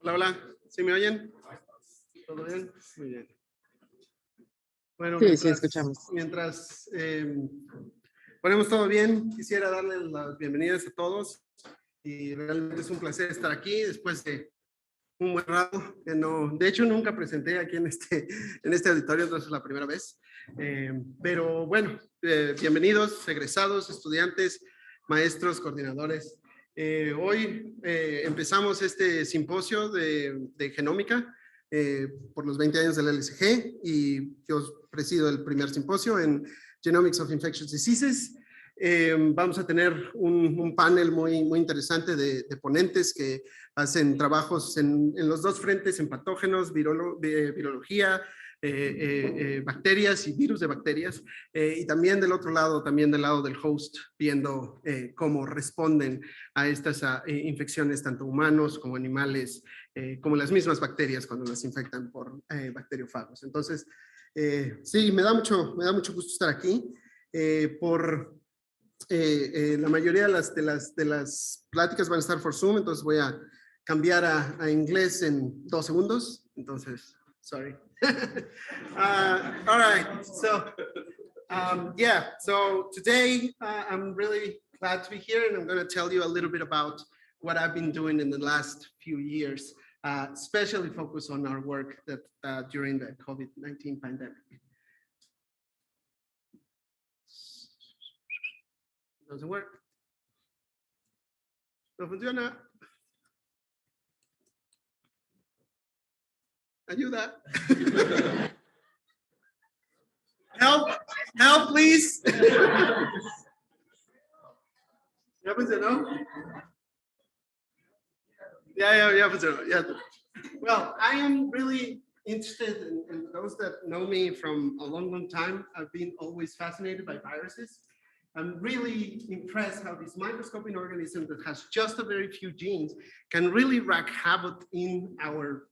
Hola, hola. ¿Sí me oyen? ¿Todo bien? Muy bien. Bueno, sí, escuchamos. Mientras ponemos todo bien, quisiera darles las bienvenidas a todos y realmente es un placer estar aquí después de un buen rato que no, de hecho nunca presenté aquí en este auditorio, entonces es la primera vez. Pero bueno, bienvenidos, egresados, estudiantes, maestros, coordinadores. Hoy empezamos este simposio de genómica por los 20 años del LCG y yo presido el primer simposio en Genomics of Infectious Diseases. Vamos a tener un panel muy interesante de ponentes que hacen trabajos en los dos frentes, en patógenos, virología, bacterias y virus de bacterias, y también del otro lado, también del lado del host, viendo cómo responden a estas infecciones, tanto humanos como animales, como las mismas bacterias cuando las infectan por bacteriófagos. Entonces, sí, me da mucho gusto estar aquí. La mayoría de las pláticas van a estar por Zoom, entonces voy a cambiar a inglés en 2 segundos. Entonces, sorry. All right, so yeah, so today I'm really glad to be here, and I'm going to tell you a little bit about what I've been doing in the last few years, especially focus on our work that during the COVID-19 pandemic. Doesn't work. No funciona. Ayuda. Help, please. ¿Ya funcionó? Ya funcionó. Ya. Well, I am really interested in those that know me from a long time. I've been always fascinated by viruses. I'm really impressed how this microscopic organism that has just a very few genes can really wreak havoc in our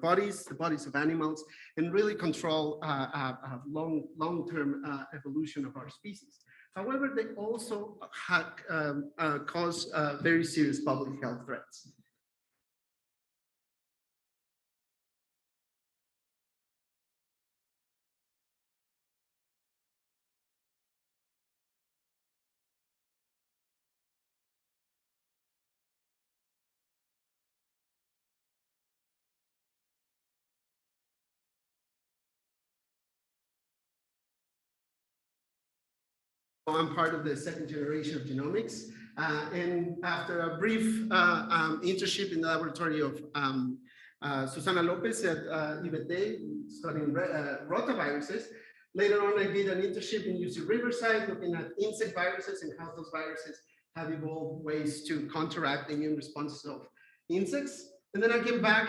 bodies, the bodies of animals, and really control long-term evolution of our species. However, they also cause very serious public health threats. I'm part of the second generation of genomics, and after a brief internship in the laboratory of Susana Lopez at IBT, studying rotaviruses, later on I did an internship in UC Riverside looking at insect viruses and how those viruses have evolved ways to counteract the immune responses of insects. And then I came back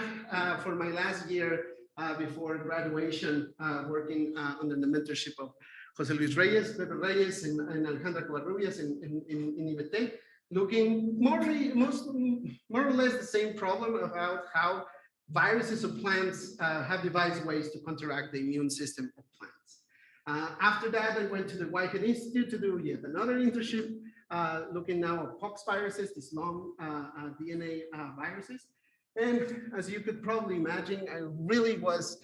for my last year before graduation, working under the mentorship of José Luis Reyes, Pepe Reyes, and Alejandra Covarrubias in IBT, looking more or less the same problem about how viruses of plants have devised ways to counteract the immune system of plants. After that, I went to the Whitehead Institute to do yet another internship, looking now at pox viruses, these long DNA viruses. And as you could probably imagine, I really was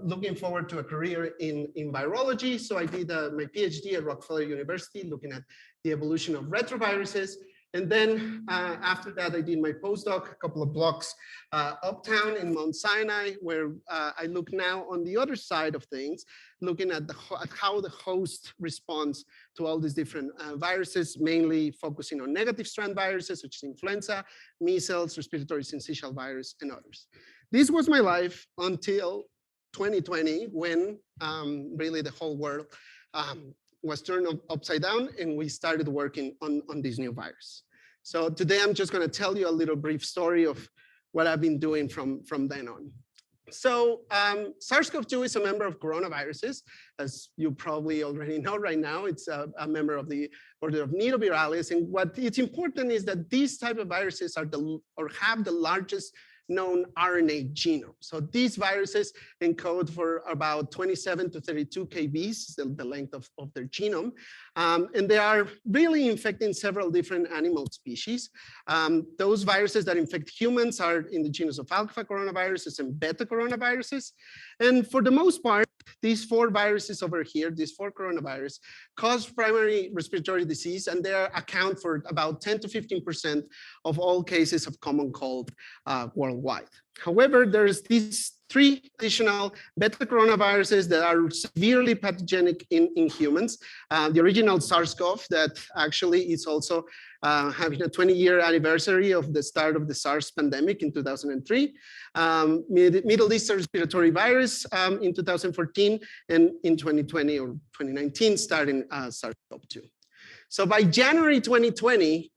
looking forward to a career in virology. So I did my PhD at Rockefeller University, looking at the evolution of retroviruses. And then after that, I did my postdoc a couple of blocks uptown in Mount Sinai, where I look now on the other side of things, looking at how the host responds to all these different viruses, mainly focusing on negative strand viruses, such as influenza, measles, respiratory syncytial virus, and others. This was my life until 2020, when really the whole world was turned upside down and we started working on this new virus. So today I'm just going to tell you a little brief story of what I've been doing from then on. So SARS-CoV-2 is a member of coronaviruses, as you probably already know right now. It's a member of the order of Nidovirales. And what it's important is that these type of viruses are have the largest known RNA genome. So these viruses encode for about 27 to 32 kbs, the length of their genome. And they are really infecting several different animal species. Those viruses that infect humans are in the genus of alpha coronaviruses and beta coronaviruses. And for the most part, these 4 viruses over here, these 4 coronavirus, cause primary respiratory disease, and they account for about 10 to 15% of all cases of common cold worldwide. However, there's these 3 additional beta coronaviruses that are severely pathogenic in humans. The original SARS-CoV that actually is also having a 20-year anniversary of the start of the SARS pandemic in 2003. Middle East respiratory virus in 2014, and in 2020 or 2019 starting SARS-CoV-2. So by January 2020,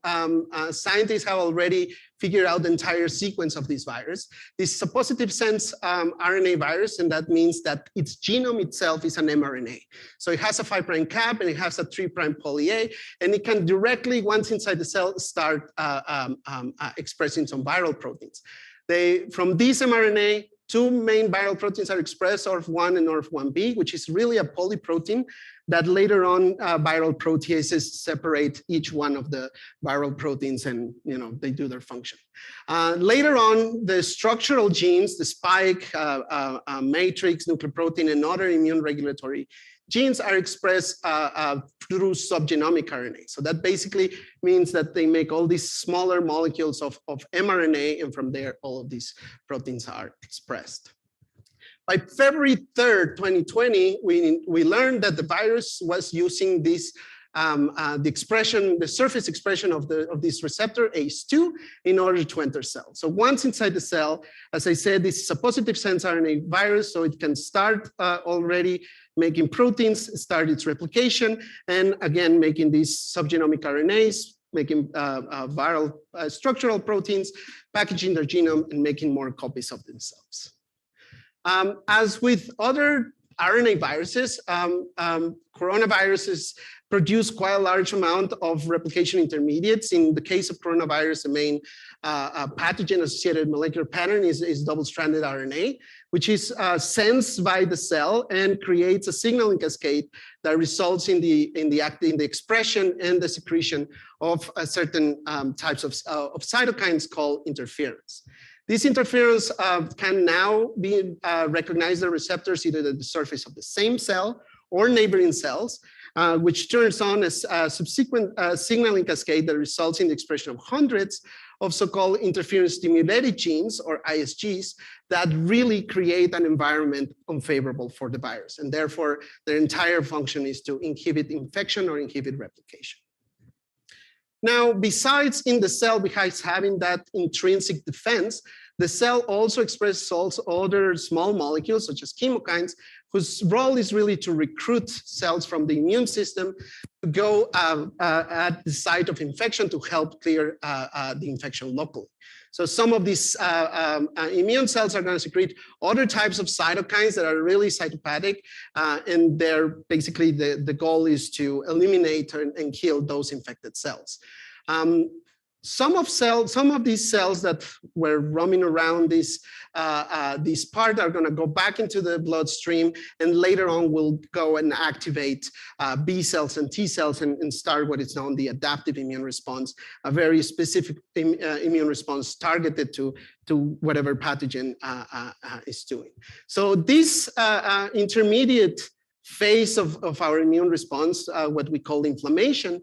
scientists have already figured out the entire sequence of this virus. This is a positive sense RNA virus, and that means that its genome itself is an mRNA. So it has a 5' cap and it has a 3' poly-A, and it can directly, once inside the cell, start expressing some viral proteins. From this mRNA, 2 main viral proteins are expressed, ORF1 and ORF1b, which is really a polyprotein that later on viral proteases separate each one of the viral proteins, and they do their function. Later on, the structural genes, the spike, matrix, nucleoprotein, and other immune regulatory genes are expressed through subgenomic RNA. So that basically means that they make all these smaller molecules of mRNA, and from there, all of these proteins are expressed. By February 3rd, 2020, we learned that the virus was using this the surface expression of this receptor ACE2 in order to enter cells. So once inside the cell, as I said, this is a positive sense RNA virus, so it can start already making proteins, start its replication, and again, making these subgenomic RNAs, making viral structural proteins, packaging their genome, and making more copies of themselves. As with other RNA viruses, coronaviruses produce quite a large amount of replication intermediates. In the case of coronavirus, the main pathogen-associated molecular pattern is double-stranded RNA, which is sensed by the cell and creates a signaling cascade that results in the expression and the secretion of certain types of cytokines called interferons. These interferons can now be recognized as receptors either at the surface of the same cell or neighboring cells, which turns on a subsequent signaling cascade that results in the expression of hundreds of so-called interferon-stimulated genes, or ISGs, that really create an environment unfavorable for the virus. And therefore, their entire function is to inhibit infection or inhibit replication. Now, besides in the cell, besides having that intrinsic defense, the cell also expresses other small molecules, such as chemokines, whose role is really to recruit cells from the immune system to go at the site of infection to help clear the infection locally. So some of these immune cells are going to secrete other types of cytokines that are really cytopathic, and they're basically the goal is to eliminate and kill those infected cells. Some of these cells that were roaming around this part are going to go back into the bloodstream, and later on will go and activate B cells and T cells and start what is known the adaptive immune response, a very specific immune response targeted to whatever pathogen is doing. So this intermediate phase of our immune response, what we call inflammation,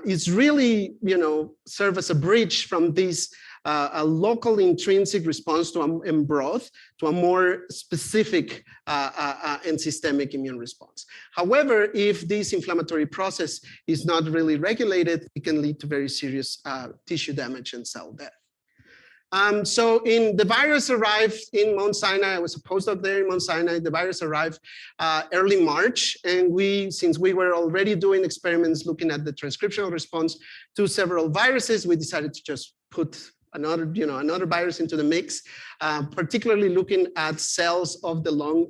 is really, serve as a bridge from this a local intrinsic response to and broad to a more specific and systemic immune response. However, if this inflammatory process is not really regulated, it can lead to very serious tissue damage and cell death. So the virus arrived in Mount Sinai. I was a postdoc there in Mount Sinai. The virus arrived early March, and since we were already doing experiments looking at the transcriptional response to several viruses, we decided to just put another virus into the mix, particularly looking at cells of the lung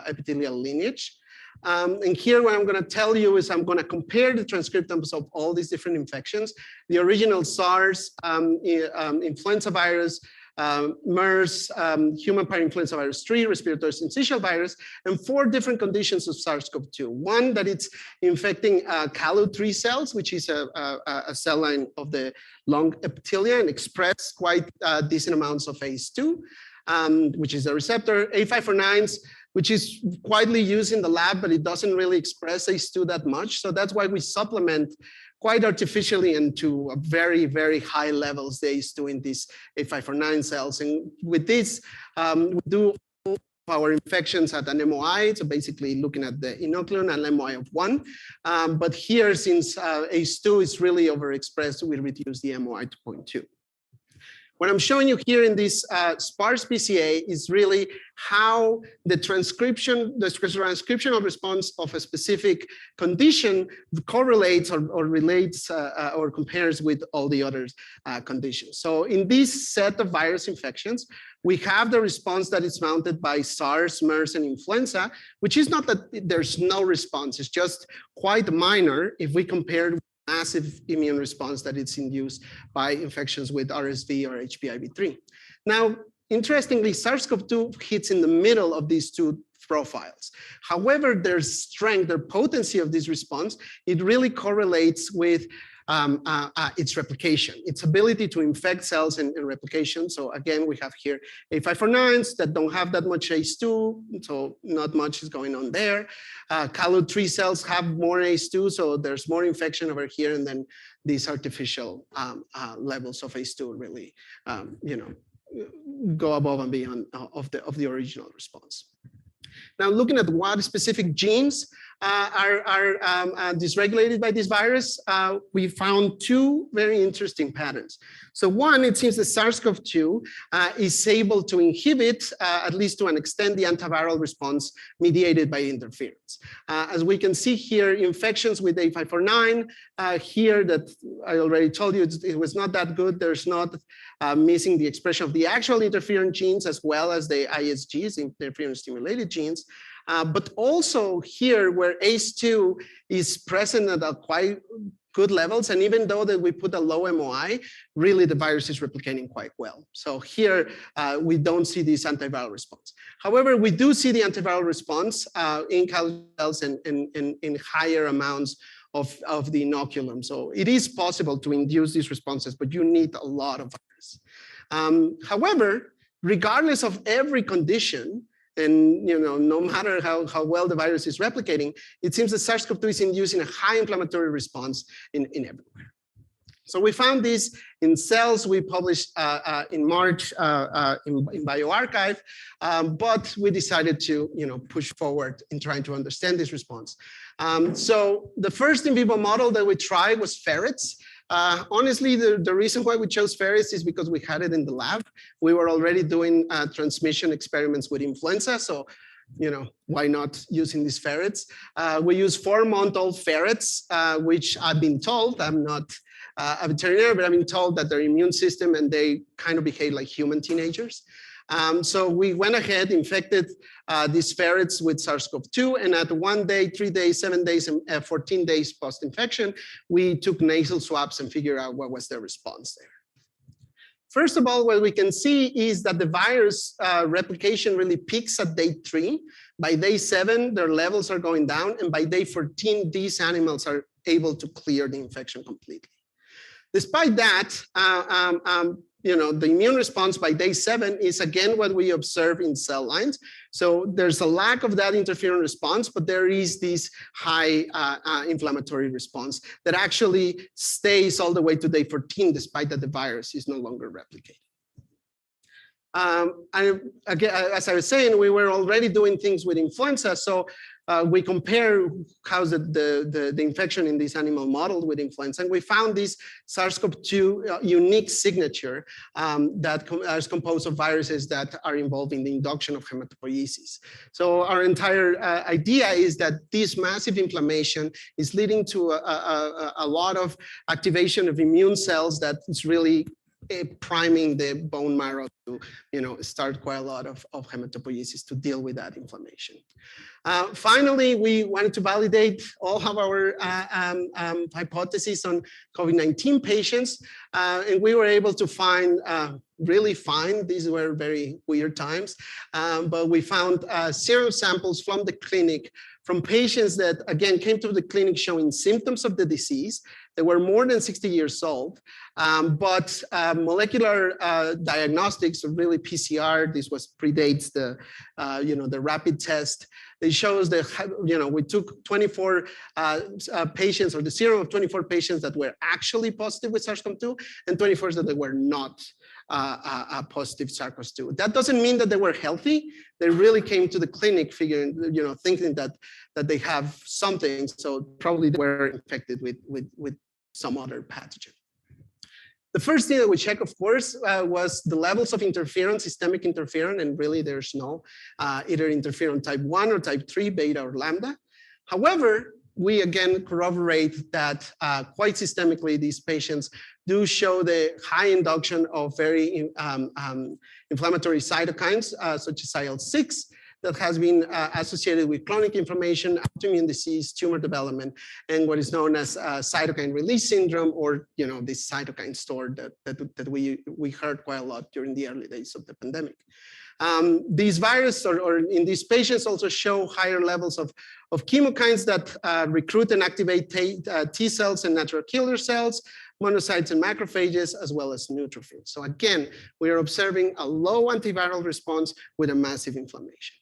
epithelial lineage. And here what I'm going to tell you is I'm going to compare the transcriptomes of all these different infections. The original SARS, influenza virus, MERS, human parainfluenza virus 3, respiratory syncytial virus, and 4 different conditions of SARS-CoV-2. One, that it's infecting CALO3 cells, which is a cell line of the lung epithelia and express quite decent amounts of ACE2, which is a receptor. A549s, which is widely used in the lab, but it doesn't really express ACE2 that much. So that's why we supplement quite artificially and to very, very high levels the ACE2 in these A549 cells. And with this, we do our infections at an MOI, so basically looking at the inoculum and MOI of 1. But here, since ACE2 is really overexpressed, we reduce the MOI to 0.2. What I'm showing you here in this sparse PCA is really how the transcriptional response of a specific condition correlates or relates or compares with all the other conditions. So in this set of virus infections, we have the response that is mounted by SARS, MERS, and influenza, which is not that there's no response, it's just quite minor if we compare massive immune response that it's induced by infections with RSV or HPIV3. Now, interestingly, SARS-CoV-2 hits in the middle of these two profiles. However, their strength, their potency of this response, it really correlates with its replication, its ability to infect cells and replication. So again, we have here A549s that don't have that much ACE2, so not much is going on there. CALO3 cells have more ACE2, so there's more infection over here, and then these artificial levels of ACE2 really, go above and beyond of the original response. Now, looking at what specific genes are dysregulated by this virus, we found 2 very interesting patterns. So one, it seems that SARS-CoV-2 is able to inhibit, at least to an extent, the antiviral response mediated by interference. As we can see here, infections with A549, here that I already told you, it was not that good. There's not missing the expression of the actual interferon genes as well as the ISGs, interferon-stimulated genes. But also here where ACE2 is present at a quite good levels, and even though that we put a low MOI, really the virus is replicating quite well. So here we don't see this antiviral response. However, we do see the antiviral response in cells and in higher amounts of the inoculum. So it is possible to induce these responses, but you need a lot of virus. However, regardless of every condition, and no matter how well the virus is replicating, it seems that SARS-CoV-2 is inducing a high inflammatory response in everywhere. So we found this in cells we published in March in bioRxiv, but we decided to push forward in trying to understand this response. So the first in vivo model that we tried was ferrets. Honestly, the reason why we chose ferrets is because we had it in the lab. We were already doing transmission experiments with influenza, so why not using these ferrets? We use 4-month-old ferrets, which I've been told, I'm not a veterinarian, but I've been told that their immune system and they kind of behave like human teenagers. So we went ahead, infected these ferrets with SARS-CoV-2, and at 1 day, 3 days, 7 days, and 14 days post-infection, we took nasal swabs and figured out what was their response there. First of all, what we can see is that the virus replication really peaks at day 3. By day 7, their levels are going down, and by day 14, these animals are able to clear the infection completely. Despite that, the immune response by day 7 is again what we observe in cell lines. So there's a lack of that interferon response, but there is this high inflammatory response that actually stays all the way to day 14, despite that the virus is no longer replicating. And again, as I was saying, we were already doing things with influenza. So we compare how's the infection in this animal model with influenza, and we found this SARS-CoV-2 unique signature that is composed of viruses that are involved in the induction of hematopoiesis. So our entire idea is that this massive inflammation is leading to a lot of activation of immune cells that is really priming the bone marrow to, start quite a lot of hematopoiesis to deal with that inflammation. Finally, we wanted to validate all of our hypotheses on COVID-19 patients, and we were able to find, these were very weird times, but we found serum samples from the clinic from patients that, again, came to the clinic showing symptoms of the disease. They were more than 60 years old, but molecular diagnostics, or really PCR, this predates the, the rapid test. It shows that, we took 24 patients, or the serum of 24 patients that were actually positive with SARS-CoV-2, and 24 that they were not positive SARS-CoV-2. That doesn't mean that they were healthy. They really came to the clinic figuring, thinking that they have something. So probably they were infected with some other pathogen. The first thing that we checked, of course, was the levels of interferon, systemic interferon, and really there's no either interferon type 1 or type 3, beta or lambda. However, we again corroborate that quite systemically, these patients do show the high induction of very inflammatory cytokines, such as IL-6, that has been associated with chronic inflammation, autoimmune disease, tumor development, and what is known as cytokine release syndrome, or this cytokine storm that we heard quite a lot during the early days of the pandemic. These viruses, or in these patients, also show higher levels of chemokines that recruit and activate T cells and natural killer cells, monocytes and macrophages, as well as neutrophils. So again, we are observing a low antiviral response with a massive inflammation.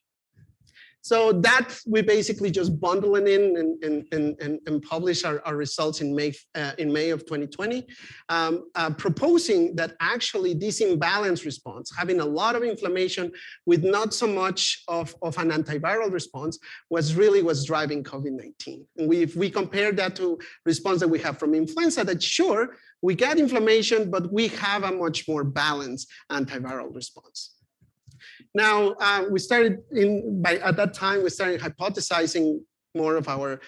So that we basically just bundle it in and publish our results in May of 2020, proposing that actually this imbalance response, having a lot of inflammation with not so much of an antiviral response, was driving COVID-19. And if we compare that to response that we have from influenza, that sure, we get inflammation, but we have a much more balanced antiviral response. Now, at that time, we started hypothesizing more of our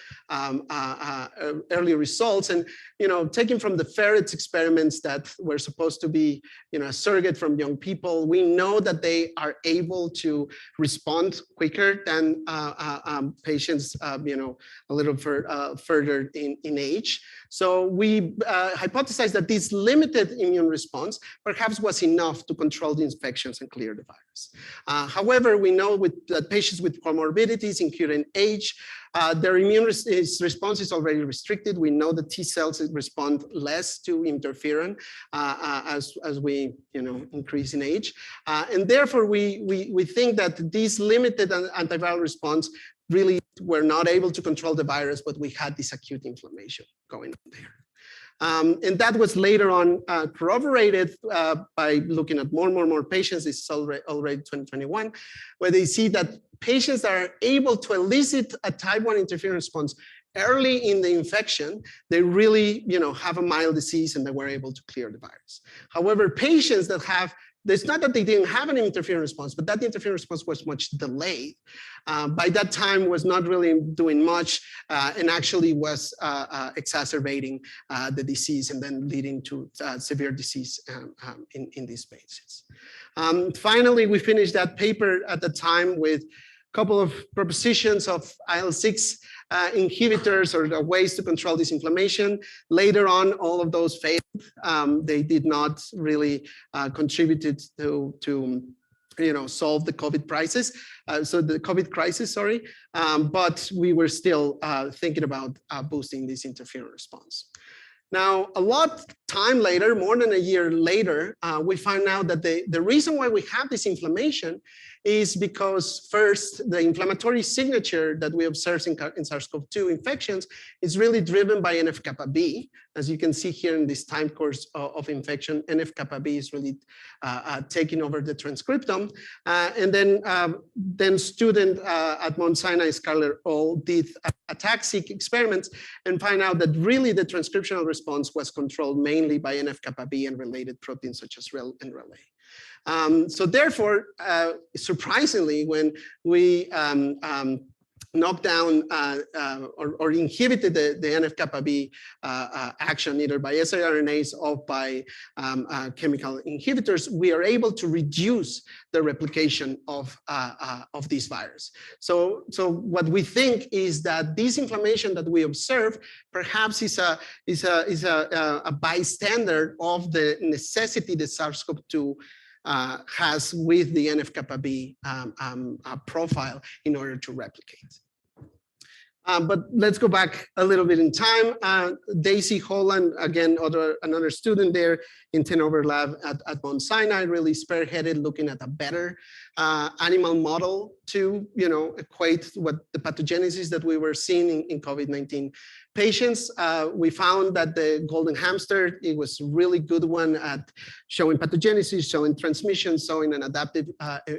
early results, and taking from the ferrets experiments that were supposed to be a surrogate from young people, we know that they are able to respond quicker than patients a little further in age. So we hypothesized that this limited immune response perhaps was enough to control the infections and clear the virus. However, we know that patients with comorbidities, including age, their immune response is already restricted. We know that T cells respond less to interferon as we increase in age, and therefore we think that this limited antiviral response really were not able to control the virus, but we had this acute inflammation going on there. And that was later on corroborated by looking at more patients. This is already 2021, where they see that patients that are able to elicit a type 1 interferon response early in the infection, they really have a mild disease and they were able to clear the virus. However, patients that have, it's not that they didn't have an interferon response, but that interferon response was much delayed. By that time was not really doing much and actually was exacerbating the disease and then leading to severe disease in these patients. Finally, we finished that paper at the time with a couple of propositions of IL-6 inhibitors or the ways to control this inflammation. Later on, all of those failed. They did not really contribute to solve the COVID crisis. But we were still thinking about boosting this interferon response. Now, a lot time later, more than a year later, we find out that the reason why we have this inflammation is because first, the inflammatory signature that we observe in SARS-CoV-2 infections is really driven by NF-kappa B. As you can see here in this time course of infection, NF-kappa B is really taking over the transcriptome. And then student at Mount Sinai, Scarlett All, did ATAC-seq experiments and find out that really the transcriptional response was controlled mainly by NF-kappa B and related proteins such as REL and REL-A. So therefore, surprisingly, when we knocked down or inhibited the NF-kappa B action either by siRNAs or by chemical inhibitors, we are able to reduce the replication of this virus. So what we think is that this inflammation that we observe perhaps is a bystander of the necessity that SARS-CoV-2 has with the NF-kappa B profile in order to replicate. But let's go back a little bit in time. Daisy Holland, again, another student there in Tennover Lab at Mount Sinai, really spearheaded looking at a better animal model to, equate what the pathogenesis that we were seeing in COVID-19 patients. We found that the golden hamster, it was a really good one at showing pathogenesis, showing transmission, showing an adaptive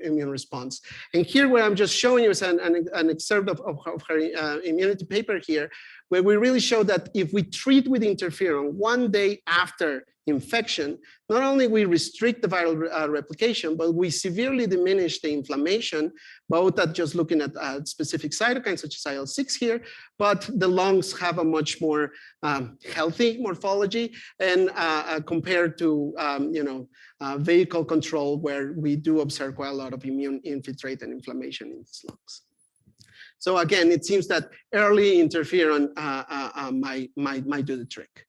immune response. And here, what I'm just showing you is an excerpt of her immunity paper here, where we really show that if we treat with interferon 1 day after infection, not only we restrict the viral replication, but we severely diminish the inflammation, both at just looking at specific cytokines such as IL-6 here, but the lungs have a much more healthy morphology, and compared to vehicle control, where we do observe quite a lot of immune infiltrate and inflammation in these lungs. So again, it seems that early interferon might do the trick.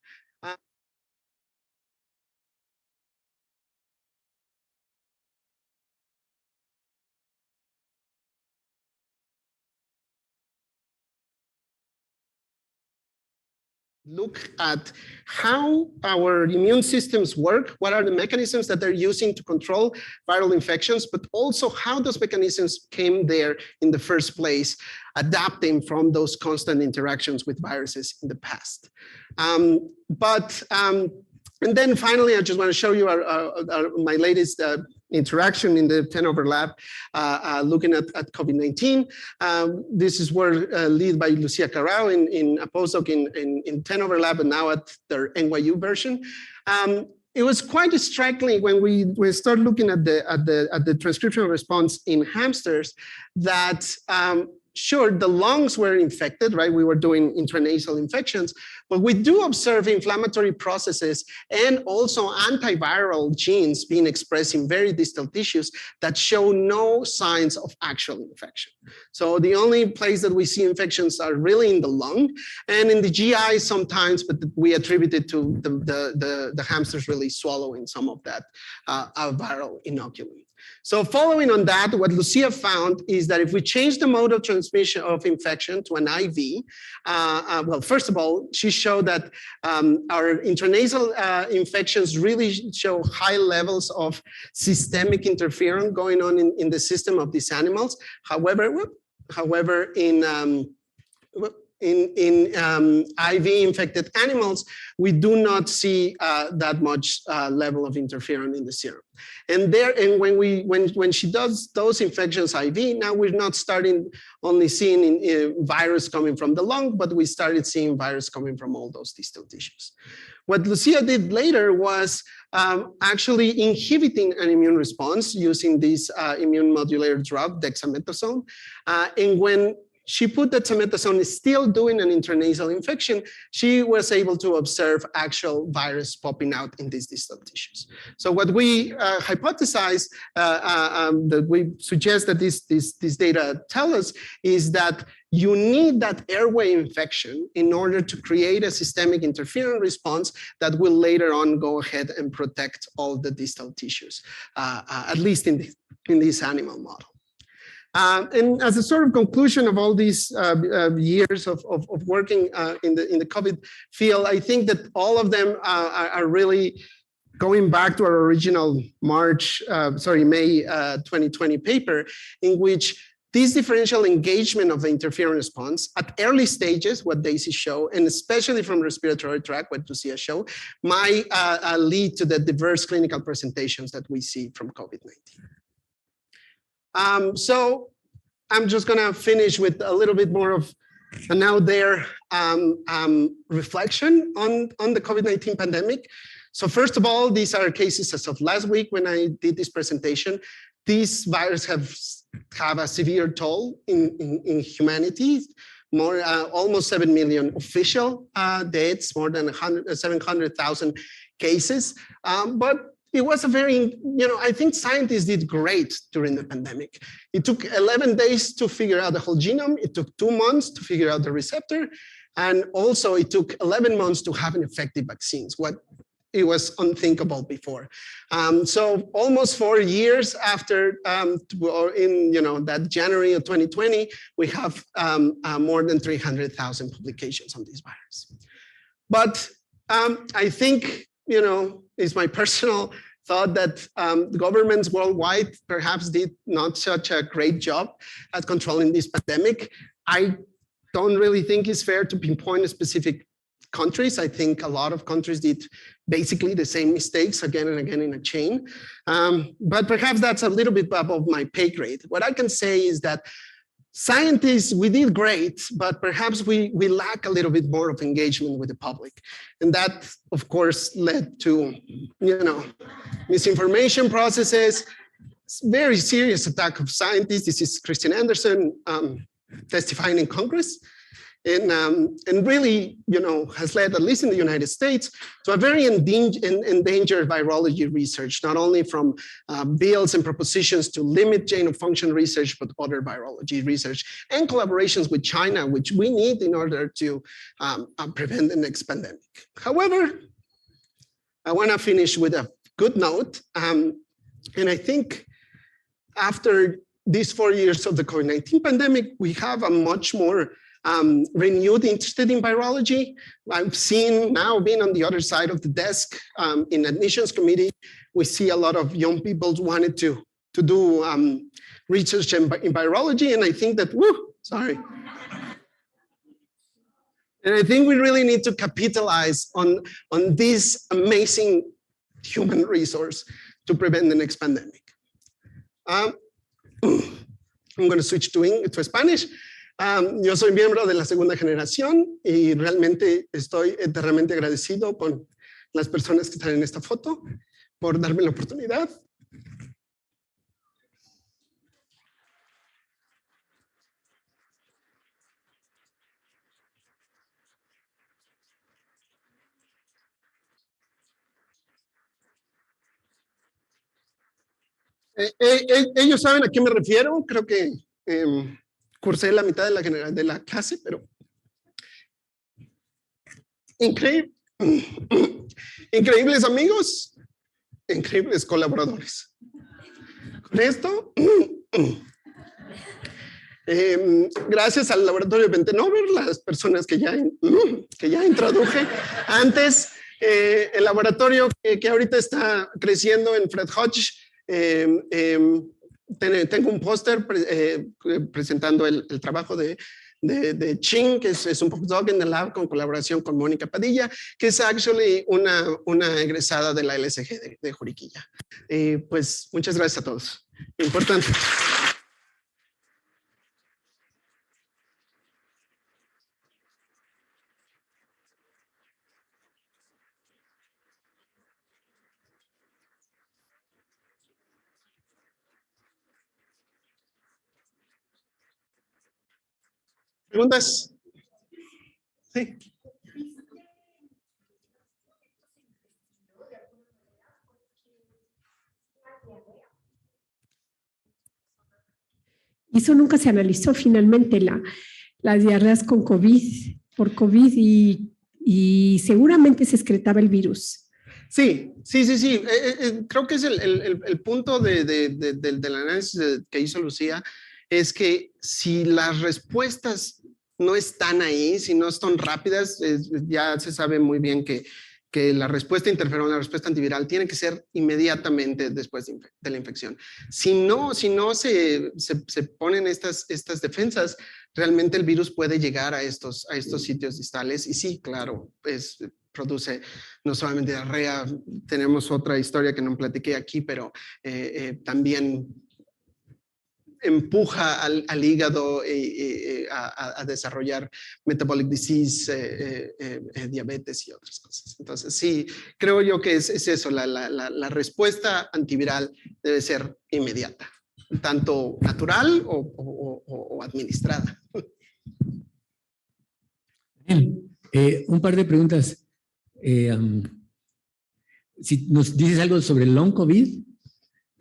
Look at how our immune systems work, what are the mechanisms that they're using to control viral infections, but also how those mechanisms came there in the first place, adapting from those constant interactions with viruses in the past. And then finally, I just want to show you my latest interaction in the Tennover Lab, looking at COVID-19. This is work led by Lucia Carrao in a postdoc in Tennover Lab, and now at their NYU version. It was quite striking when we start looking at the transcriptional response in hamsters that sure, the lungs were infected, right? We were doing intranasal infections, but we do observe inflammatory processes and also antiviral genes being expressed in very distal tissues that show no signs of actual infection. So the only place that we see infections are really in the lung and in the GI sometimes, but we attribute it to the hamsters really swallowing some of that viral inoculum. So following on that, what Lucia found is that if we change the mode of transmission of infection to an IV, well, first of all, she showed that our intranasal infections really show high levels of systemic interferon going on in the system of these animals. However, in IV infected animals, we do not see that much level of interferon in the serum. And when she does those infections IV, now we're not only seeing virus coming from the lung, but we started seeing virus coming from all those distal tissues. What Lucia did later was actually inhibiting an immune response using this immune modulator drug, dexamethasone. And when she put that dexamethasone is still doing an intranasal infection, she was able to observe actual virus popping out in these distal tissues. So what we hypothesize, that we suggest that this data tell us is that you need that airway infection in order to create a systemic interferon response that will later on go ahead and protect all the distal tissues, at least in this animal model. And as a sort of conclusion of all these years of working in the COVID field, I think that all of them are really going back to our original May 2020 paper, in which this differential engagement of the interferon response at early stages, what Daisy showed, and especially from respiratory tract, what Lucia showed, might lead to the diverse clinical presentations that we see from COVID-19. So I'm just going to finish with a little bit more of an out there reflection on the COVID-19 pandemic. So first of all, these are cases as of last week when I did this presentation. These viruses have have a severe toll in humanity. More, almost 7 million official deaths, more than 700,000 cases. But it was a very, I think scientists did great during the pandemic. It took 11 days to figure out the whole genome. It took 2 months to figure out the receptor. And also it took 11 months to have an effective vaccines. It was unthinkable before. So almost 4 years after, in that January of 2020, we have more than 300,000 publications on this virus. But I think, it's my personal thought that governments worldwide perhaps did not such a great job at controlling this pandemic. I don't really think it's fair to pinpoint specific countries. I think a lot of countries did basically the same mistakes again and again in a chain. But perhaps that's a little bit above my pay grade. What I can say is that scientists, we did great, but perhaps we lack a little bit more of engagement with the public. And that, of course, led to, misinformation processes, very serious attack of scientists. This is Christian Anderson testifying in Congress. And really, has led, at least in the United States, to a very endangered virology research, not only from bills and propositions to limit chain of function research, but other virology research and collaborations with China, which we need in order to prevent the next pandemic. However, I want to finish with a good note. And I think after these 4 years of the COVID-19 pandemic, we have a much more renewed interest in virology. I've seen now being on the other side of the desk in admissions committee, we see a lot of young people wanted to do research in virology. And I think that, And I think we really need to capitalize on this amazing human resource to prevent the next pandemic. I'm going to switch to Spanish. Yo soy miembro de la segunda generación y realmente estoy eternamente agradecido con las personas que están en esta foto por darme la oportunidad. Ellos saben a qué me refiero, creo que cursé la mitad de la clase, pero increíbles amigos, increíbles colaboradores. Con esto, gracias al laboratorio de Ventenover, las personas que ya introduje antes, el laboratorio que ahorita está creciendo en Fred Hodge. Tengo un póster presentando el trabajo de Ching, que es un postdoc en el lab con colaboración con Mónica Padilla, que es actually una egresada de la LCG de Juriquilla. Pues muchas gracias a todos. Importante. ¿Preguntas? Sí. Eso nunca se analizó finalmente, las diarreas con COVID, por COVID y seguramente se excretaba el virus. Sí. Creo que es el punto del análisis que hizo Lucía, es que si las respuestas no están ahí, si no son rápidas, ya se sabe muy bien que la respuesta interferón, la respuesta antiviral tiene que ser inmediatamente después de la infección. Si no se ponen estas defensas, realmente el virus puede llegar a estos sitios distales y sí, claro, produce no solamente diarrea, tenemos otra historia que no platiqué aquí, pero también empuja al hígado a desarrollar metabolic disease, diabetes y otras cosas. Entonces, sí, creo yo que es eso, la respuesta antiviral debe ser inmediata. tanto natural o administrada. Bien, un par de preguntas. Si nos dices algo sobre el long COVID,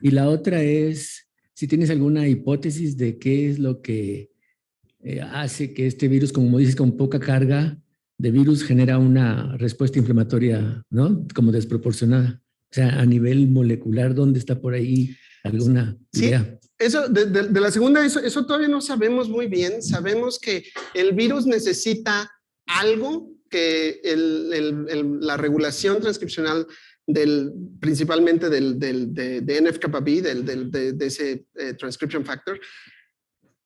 y la otra es si tienes alguna hipótesis de qué es lo que hace que este virus, como dices, con poca carga de virus, genera una respuesta inflamatoria, ¿no? Como desproporcionada. O sea, a nivel molecular, ¿dónde está por ahí alguna idea? Sí, eso, de la segunda, eso todavía no sabemos muy bien. Sabemos que el virus necesita algo que la regulación transcripcional principalmente de NF-κB, de ese transcription factor,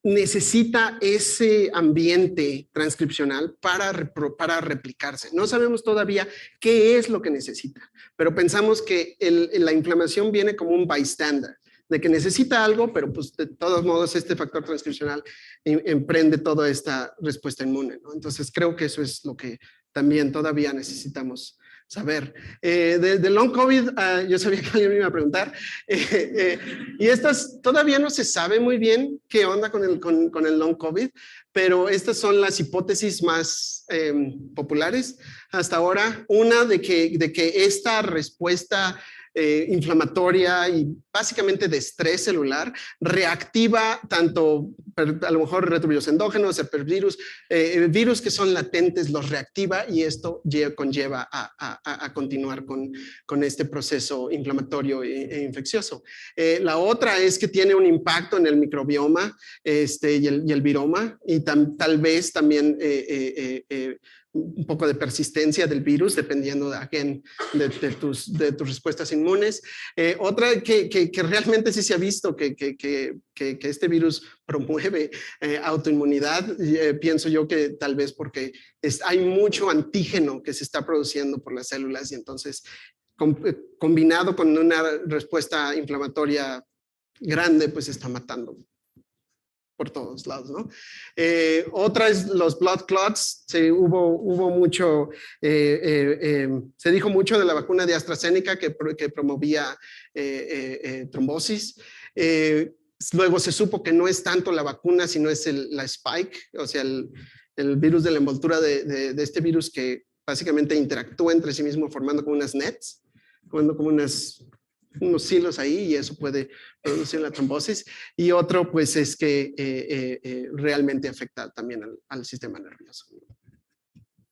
necesita ese ambiente transcripcional para replicarse. No sabemos todavía qué es lo que necesita, pero pensamos que la inflamación viene como un bystander, de que necesita algo, pero pues de todos modos este factor transcripcional emprende toda esta respuesta inmune, ¿no? Entonces creo que eso es lo que también todavía necesitamos saber. De long COVID, yo sabía que alguien me iba a preguntar, y estas todavía no se sabe muy bien qué onda con el long COVID, pero estas son las hipótesis más populares hasta ahora. Una de que esta respuesta inflamatoria y básicamente de estrés celular reactiva tanto a lo mejor retrovirus endógenos, herpesvirus, virus que son latentes los reactiva y esto conlleva a continuar con este proceso inflamatorio e infeccioso. La otra es que tiene un impacto en el microbioma y el viroma y tal vez también un poco de persistencia del virus, dependiendo de tus respuestas inmunes. Otra que realmente sí se ha visto que este virus promueve autoinmunidad, pienso yo que tal vez porque hay mucho antígeno que se está produciendo por las células y entonces combinado con una respuesta inflamatoria grande, pues está matando por todos lados, ¿no? Otra es los blood clots. Hubo mucho, se dijo mucho de la vacuna de AstraZeneca que promovía trombosis. Luego se supo que no es tanto la vacuna, sino es la spike, o sea, el virus de la envoltura de este virus que básicamente interactúa entre sí mismo formando como unas nets, formando como unos hilos ahí y eso puede producir la trombosis. Y otro pues es que realmente afecta también al sistema nervioso.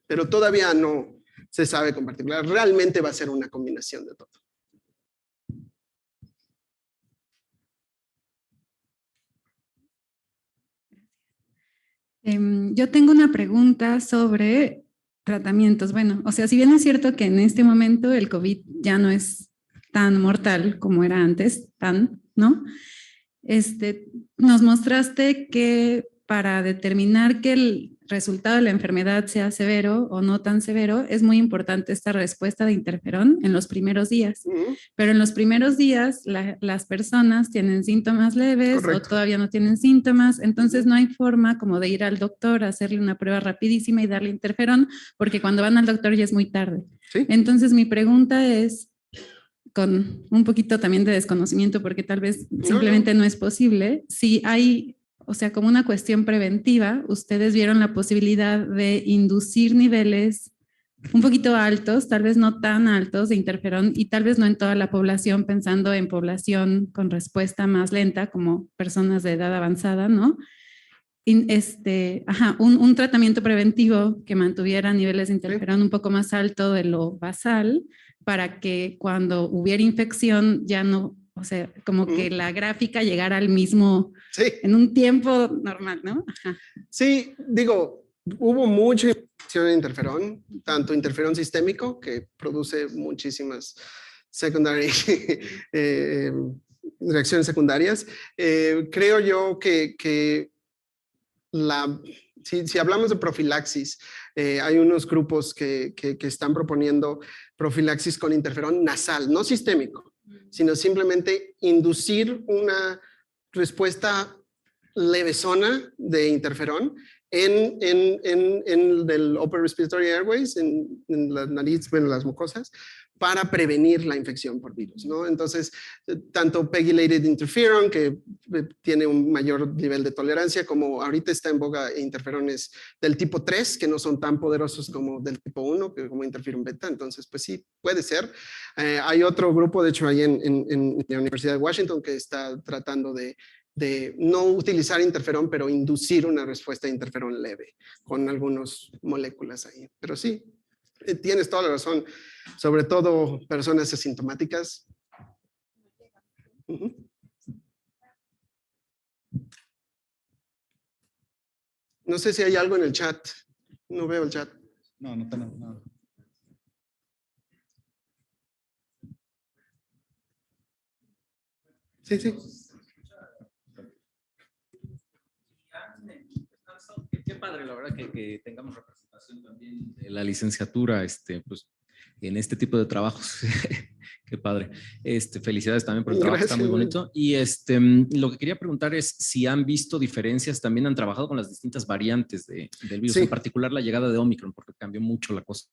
Pero todavía no se sabe con particular. Realmente va a ser una combinación de todo. Yo tengo una pregunta sobre tratamientos. Bueno, o sea, si bien es cierto que en este momento el COVID ya no es tan mortal como era antes, ¿no? Nos mostraste que para determinar que el resultado de la enfermedad sea severo o no tan severo, es muy importante esta respuesta de interferón en los primeros días. Pero en los primeros días las personas tienen síntomas leves. Correcto. O todavía no tienen síntomas, entonces no hay forma como de ir al doctor, hacerle una prueba rapidísima y darle interferón, porque cuando van al doctor ya es muy tarde. ¿Sí? Entonces mi pregunta es, con un poquito también de desconocimiento, porque tal vez simplemente no es posible, si hay, o sea, como una cuestión preventiva, ustedes vieron la posibilidad de inducir niveles un poquito altos, tal vez no tan altos de interferón y tal vez no en toda la población, pensando en población con respuesta más lenta, como personas de edad avanzada, ¿no? Un tratamiento preventivo que mantuviera niveles de interferón un poco más alto de lo basal, para que cuando hubiera infección ya no, o sea, como que la gráfica llegara al mismo, sí, en un tiempo normal, ¿no? Ajá. Sí, digo, hubo mucha infección de interferón, tanto interferón sistémico, que produce muchísimas reacciones secundarias. Creo yo que si hablamos de profilaxis, hay unos grupos que están proponiendo profilaxis con interferón nasal, no sistémico, sino simplemente inducir una respuesta levesona de interferón en el upper respiratory airways, en la nariz, bueno, las mucosas, para prevenir la infección por virus, ¿no? Entonces, tanto pegylated interferon, que tiene un mayor nivel de tolerancia, como ahorita está en boga interferones del tipo 3, que no son tan poderosos como del tipo 1, que como interferón beta. Entonces, pues sí, puede ser. Hay otro grupo, de hecho, ahí en la Universidad de Washington, que está tratando de no utilizar interferón, pero inducir una respuesta de interferón leve con algunas moléculas ahí. Pero sí, tienes toda la razón, sobre todo personas asintomáticas. No sé si hay algo en el chat. No veo el chat. No, no tenemos nada. Sí, sí. Qué padre, la verdad, que tengamos representación también de la licenciatura, pues, en este tipo de trabajos. Qué padre. Felicidades también por el trabajo, está muy bonito. Y lo que quería preguntar es si han visto diferencias, también han trabajado con las distintas variantes del virus, Sí. en particular la llegada de Omicron, porque cambió mucho la cosa.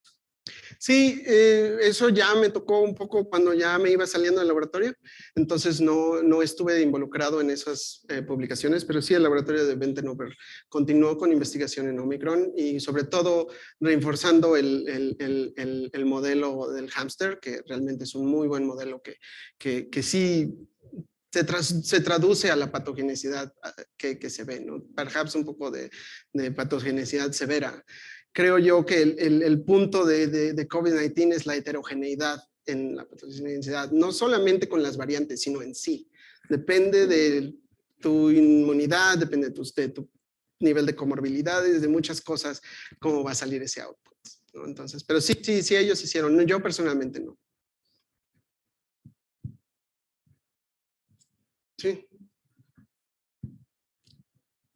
Sí, eso ya me tocó un poco cuando ya me iba saliendo del laboratorio, entonces no estuve involucrado en esas publicaciones, pero sí el laboratorio de Ventenover continuó con investigación en Omicron y sobre todo reforzando el modelo del hámster, que realmente es un muy buen modelo que sí se traduce a la patogenicidad que se ve, ¿no? Perhaps un poco de patogenicidad severa. Creo yo que el punto de COVID-19 es la heterogeneidad en la patogenicidad, no solamente con las variantes, sino en sí. Depende de tu inmunidad, depende de tu nivel de comorbilidades, de muchas cosas, cómo va a salir ese output, ¿no? Entonces, pero sí, ellos hicieron, yo personalmente no. Sí.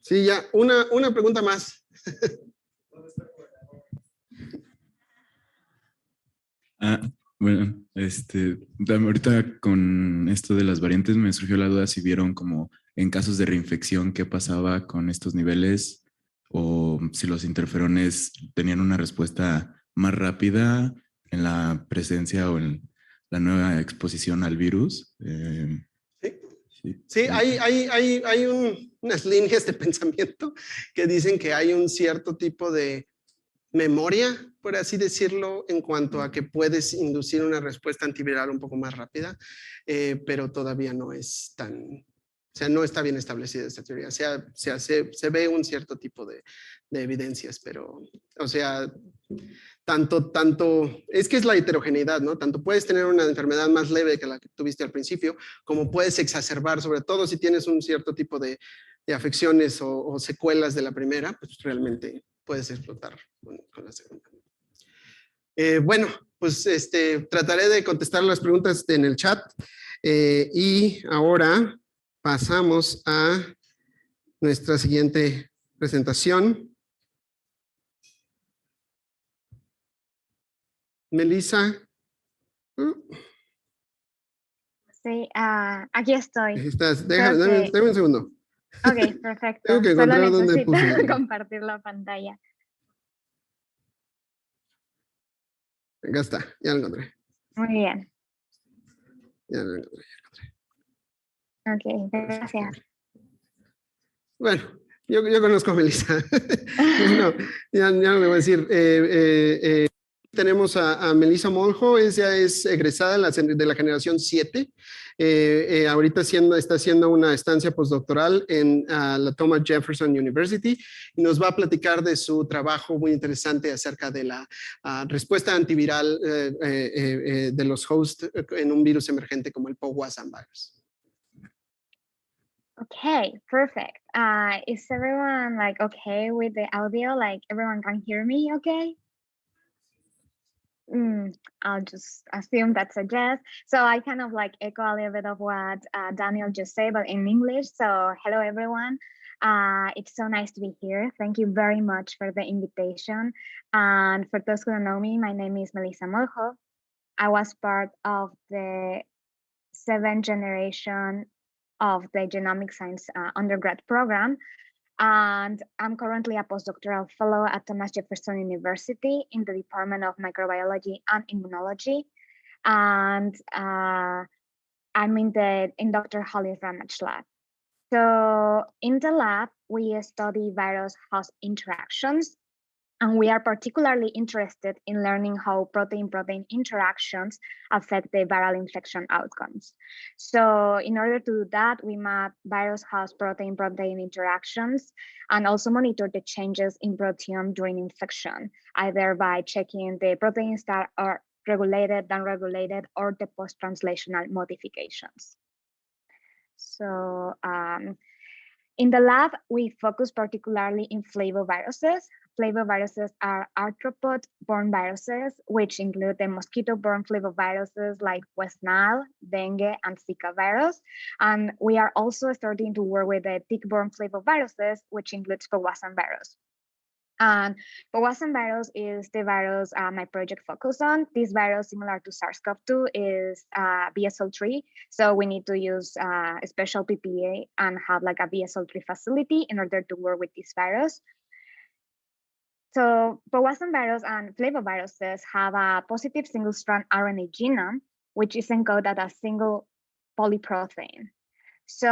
Sí, ya, una pregunta más. Bueno, ahorita con esto de las variantes me surgió la duda si vieron como en casos de reinfección qué pasaba con estos niveles o si los interferones tenían una respuesta más rápida en la presencia o en la nueva exposición al virus. Sí, hay unas líneas de pensamiento que dicen que hay un cierto tipo de memoria, por así decirlo, en cuanto a que puedes inducir una respuesta antiviral un poco más rápida, pero todavía no es tan, o sea, no está bien establecida esta teoría. O sea, se ve un cierto tipo de evidencias, pero, o sea, tanto, es que es la heterogeneidad, ¿no? Tanto puedes tener una enfermedad más leve que la que tuviste al principio, como puedes exacerbar, sobre todo si tienes un cierto tipo de afecciones o secuelas de la primera, pues realmente puedes explotar con la segunda. Bueno, pues trataré de contestar las preguntas en el chat y ahora pasamos a nuestra siguiente presentación. Melissa. Sí, aquí estoy. Estás, dame un segundo. Ok, perfecto. Tengo que Solo encontrar dónde necesito puse. compartir la pantalla. Acá está, ya lo encontré. Muy bien. Ya lo encontré. Ok, gracias. Bueno, yo conozco a Melissa. No, ya no le voy a decir. Tenemos a Melissa Monjo, ella es egresada de la generación 7. Ahorita está haciendo una estancia postdoctoral en la Thomas Jefferson University y nos va a platicar de su trabajo muy interesante acerca de la respuesta antiviral de los hosts en un virus emergente como el Powassan virus. Okay, perfect. Is everyone like okay with the audio? Like everyone can hear me okay? I'll just assume that's a yes. So I kind of like echo a little bit of what Daniel just said, but in English. So hello, everyone. It's so nice to be here. Thank you very much for the invitation. And for those who don't know me, my name is Melissa Moljo. I was part of the 7th generation of the Genomic Science undergrad program. And I'm currently a postdoctoral fellow at Thomas Jefferson University in the Department of Microbiology and Immunology. and I'm in Dr. Holly Ramach's lab. So in the lab, we study virus-host interactions, and we are particularly interested in learning how protein-protein interactions affect the viral infection outcomes. So in order to do that, we map virus-host protein-protein interactions and also monitor the changes in proteome during infection, either by checking the proteins that are regulated, downregulated, or the post-translational modifications. So in the lab, we focus particularly in flaviviruses. Flaviviruses are arthropod-borne viruses, which include the mosquito-borne flaviviruses like West Nile, dengue, and Zika virus. And we are also starting to work with the tick-borne flaviviruses, which includes Powassan virus. And Powassan virus is the virus my project focuses on. This virus, similar to SARS-CoV-2, is BSL-3. So we need to use a special PPE and have like a BSL-3 facility in order to work with this virus. So Powassan virus and flaviviruses have a positive single-strand RNA genome, which is encoded as a single polyprotein. So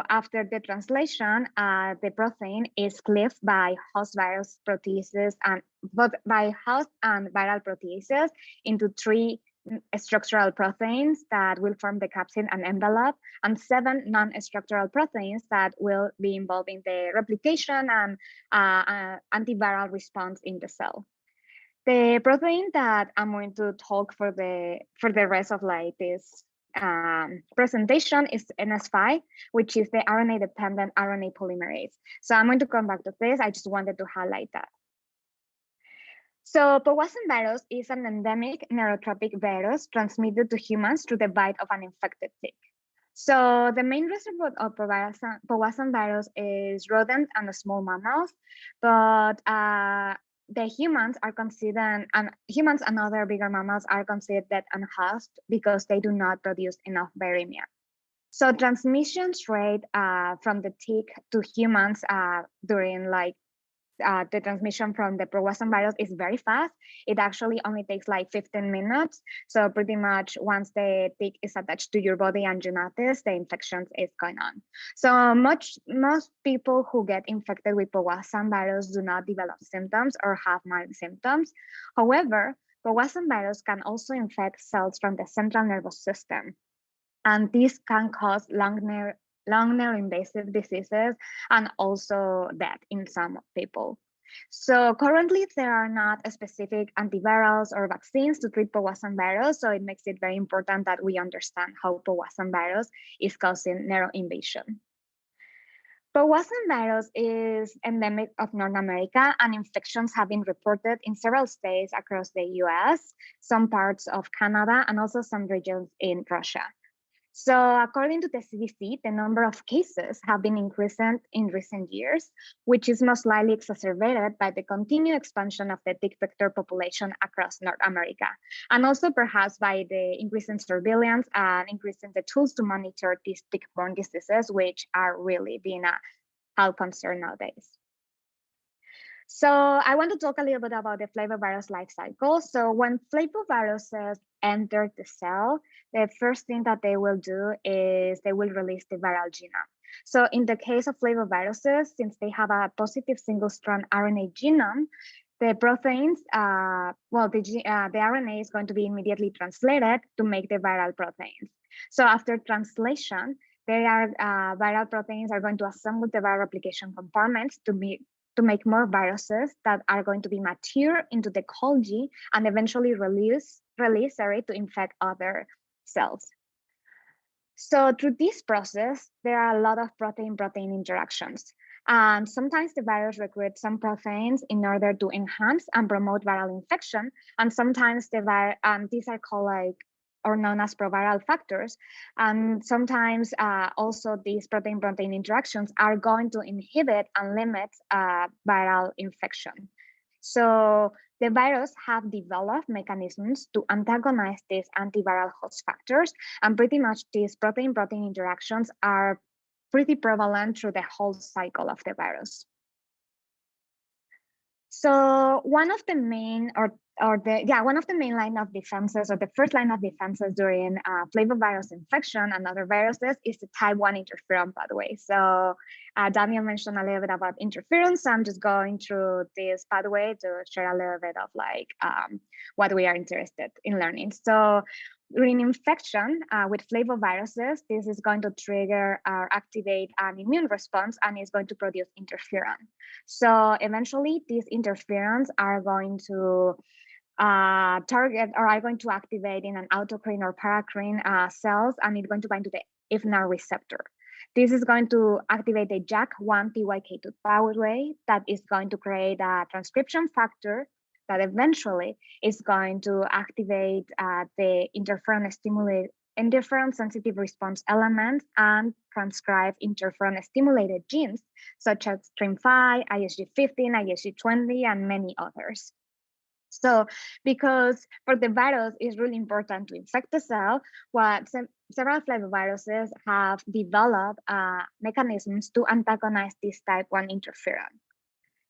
after the translation, the protein is cleaved by host virus proteases and both by host and viral proteases into 3 structural proteins that will form the capsid and envelope, and 7 non-structural proteins that will be involved in the replication and antiviral response in the cell. The protein that I'm going to talk for the rest of like this presentation is NS5, which is the RNA-dependent RNA polymerase. So I'm going to come back to this. I just wanted to highlight that. So Powassan virus is an endemic neurotropic virus transmitted to humans through the bite of an infected tick. So the main reservoir of Powassan virus is rodents and small mammals, but the humans are considered, and humans and other bigger mammals are considered unhoused because they do not produce enough viremia. So transmissions rate from the tick to humans during like the transmission from the Powassan virus is very fast. It actually only takes like 15 minutes. So pretty much once the tick is attached to your body and you notice, the infection is going on. So most people who get infected with Powassan virus do not develop symptoms or have mild symptoms. However, Powassan virus can also infect cells from the central nervous system. And this can cause lung invasive diseases and also death in some people. So currently there are not specific antivirals or vaccines to treat Powassan virus, so it makes it very important that we understand how Powassan virus is causing neuroinvasion. Powassan virus is endemic of North America, and infections have been reported in several states across the US, some parts of Canada, and also some regions in Russia. So according to the CDC, the number of cases have been increasing in recent years, which is most likely exacerbated by the continued expansion of the tick vector population across North America, and also perhaps by the increasing surveillance and increasing the tools to monitor these tick-borne diseases, which are really being a health concern nowadays. So I want to talk a little bit about the flavivirus life cycle. So when flaviviruses enter the cell, the first thing that they will do is they will release the viral genome. So in the case of flaviviruses, since they have a positive single-strand RNA genome, the proteins, the RNA is going to be immediately translated to make the viral proteins. So after translation, viral proteins are going to assemble the viral replication compartments to make more viruses that are going to be mature into the Golgi and eventually release to infect other cells. So through this process, there are a lot of protein-protein interactions. And sometimes the virus recruits some proteins in order to enhance and promote viral infection. And sometimes these are called or known as proviral factors. And sometimes also these protein-protein interactions are going to inhibit and limit viral infection. So the virus have developed mechanisms to antagonize these antiviral host factors, and pretty much these protein-protein interactions are pretty prevalent through the whole cycle of the virus. So one of the main, or one of the main line of defenses, or the first line of defenses during flavivirus infection and other viruses, is the type 1 interferon pathway. So Daniel mentioned a little bit about interferons. So I'm just going through this pathway to share a little bit of like what we are interested in learning. So during infection with flaviviruses, this is going to trigger or activate an immune response, and is going to produce interferon. So eventually these interferons are going to target, or are going to activate in an autocrine or paracrine cells, and it's going to bind to the IFNAR receptor. This is going to activate the JAK1 TYK2 pathway that is going to create a transcription factor that eventually is going to activate the interferon sensitive response elements and transcribe interferon stimulated genes such as TRIM5, ISG15, ISG20, and many others. So because for the virus, it's really important to infect the cell, several flaviviruses have developed mechanisms to antagonize this type 1 interferon.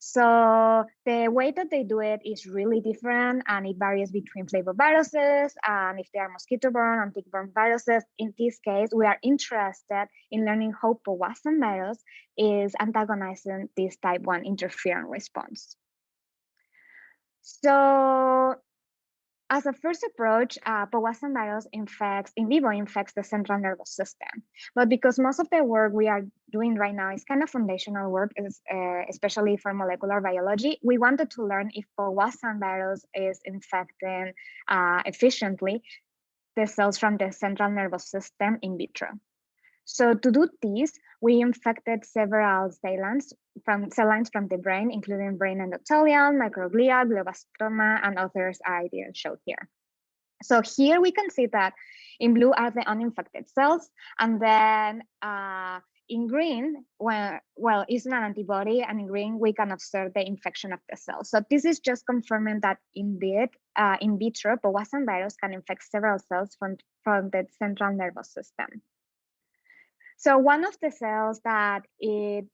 So the way that they do it is really different, and it varies between flaviviruses and if they are mosquito-borne and tick-borne viruses. In this case, we are interested in learning how powassan virus is antagonizing this type 1 interferon response. So as a first approach, powassan virus in vivo infects the central nervous system. But because most of the work we are doing right now is kind of foundational work, especially for molecular biology, we wanted to learn if powassan virus is infecting efficiently the cells from the central nervous system in vitro. So to do this, we infected several cell lines from the brain, including brain endothelium, microglia, glioblastoma, and others I didn't show here. So here we can see that in blue are the uninfected cells, and then in green, it's an antibody, and in green we can observe the infection of the cells. So this is just confirming that indeed, in vitro, powassan virus can infect several cells from the central nervous system. So one of the cells that it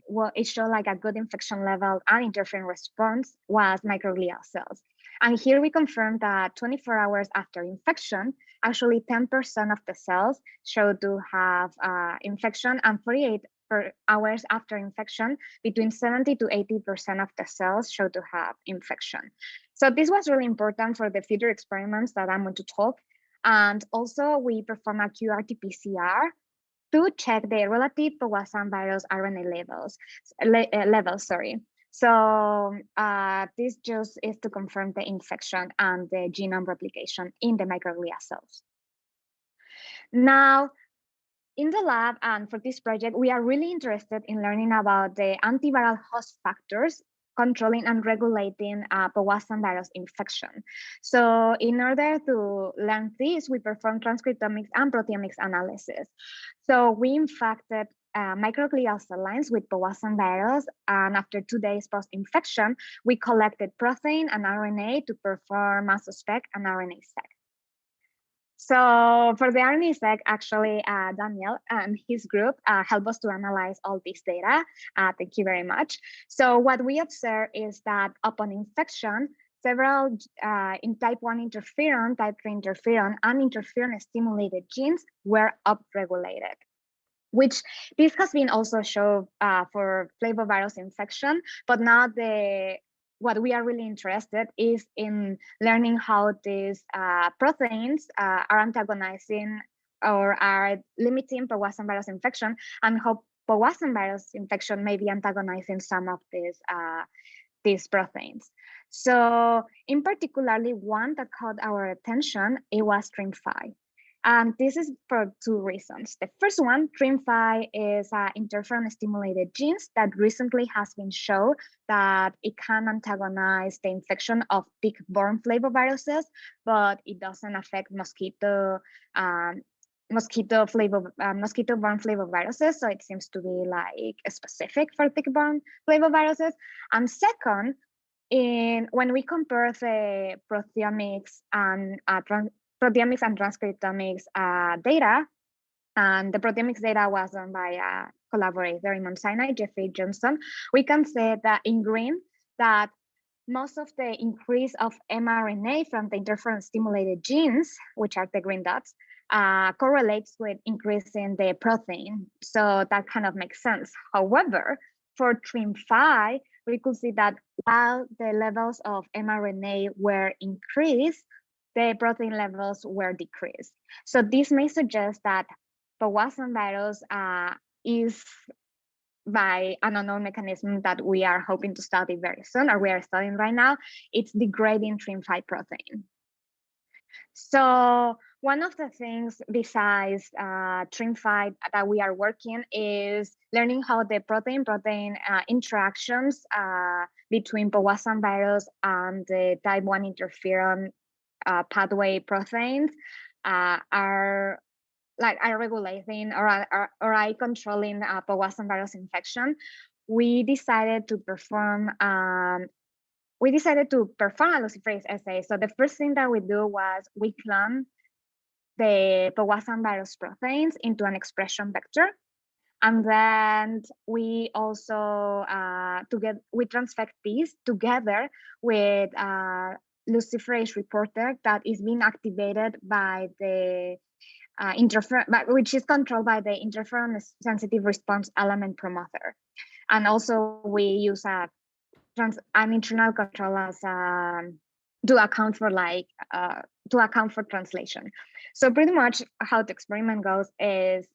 showed like a good infection level and interferon response was microglial cells. And here we confirmed that 24 hours after infection, actually 10% of the cells showed to have infection, and 48 hours after infection, between 70 to 80% of the cells showed to have infection. So this was really important for the future experiments that I'm going to talk. And also we perform a qRT-PCR to check the relative powassan virus RNA levels. So this just is to confirm the infection and the genome replication in the microglia cells. Now, in the lab and for this project, we are really interested in learning about the antiviral host factors controlling and regulating powassan virus infection. So in order to learn this, we performed transcriptomics and proteomics analysis. So we infected microglial cell lines with powassan virus, and after 2 days post-infection, we collected protein and RNA to perform mass spec and RNA-seq. So for the RNA-seq, actually, Daniel and his group helped us to analyze all this data. Thank you very much. So what we observed is that upon infection, several in type 1 interferon, type 3 interferon, and interferon-stimulated genes were upregulated, which this has been also shown for flavivirus infection, but now what we are really interested is in learning how these proteins are antagonizing or are limiting powassan virus infection, and how powassan virus infection may be antagonizing some of these proteins. So in particularly one that caught our attention, it was TRIM5. And this is for two reasons. The first one, TRIM5 is interferon-stimulated genes that recently has been shown that it can antagonize the infection of tick-borne flaviviruses, but it doesn't affect mosquito-borne flaviviruses. So it seems to be like specific for tick-borne flaviviruses. And second, when we compare the proteomics and transcriptomics data, and the proteomics data was done by a collaborator in Mount Sinai, Jeffrey Johnson, we can say that in green that most of the increase of mRNA from the interferon-stimulated genes, which are the green dots, correlates with increase in the protein. So that kind of makes sense. However, for TRIM5, we could see that while the levels of mRNA were increased, the protein levels were decreased. So this may suggest that Powassan virus is by an unknown mechanism that we are hoping to study very soon, or we are studying right now. It's degrading TRIM5 protein. So one of the things besides TRIM5 that we are working is learning how the protein-protein interactions between Powassan virus and the type 1 interferon pathway proteins are regulating or are controlling Powassan virus infection. We decided to perform a luciferase assay. So the first thing that we do was we clone the Powassan virus proteins into an expression vector. And then we also we transfect these together with luciferase reporter that is being activated by the which is controlled by the interferon sensitive response element promoter. And also we use an internal control as to account for translation. So pretty much how the experiment goes is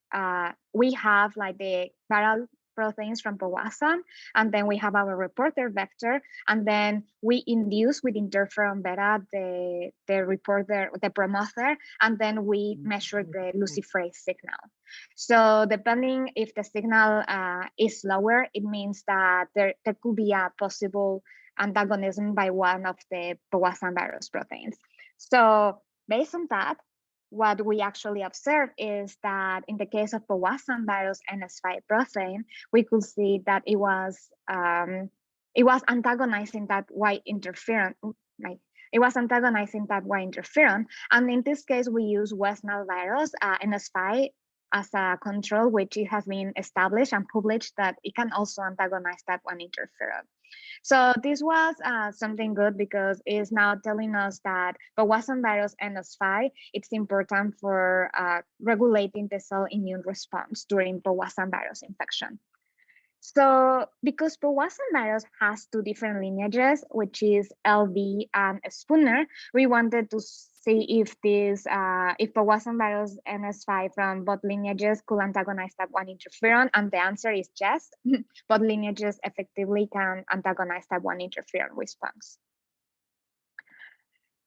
we have like the viral proteins from Powassan, and then we have our reporter vector, and then we induce with interferon beta the reporter, the promoter, and then we measure the luciferase signal. So depending if the signal is lower, it means that there could be a possible antagonism by one of the Powassan virus proteins. So based on that, what we actually observed is that in the case of Powassan virus NS5 protein, we could see that it was antagonizing that Y interferon. It was antagonizing that Y interferon, and in this case, we use West Nile virus NS5 as a control, which it has been established and published that it can also antagonize that one interferon. So this was something good because it's now telling us that Powassan virus NS5, it's important for regulating the cell immune response during Powassan virus infection. So because Powassan virus has two different lineages, which is LV and Spooner, we wanted to see if if Powassan virus NS5 from both lineages could antagonize that one interferon, and the answer is yes. Both lineages effectively can antagonize that one interferon response.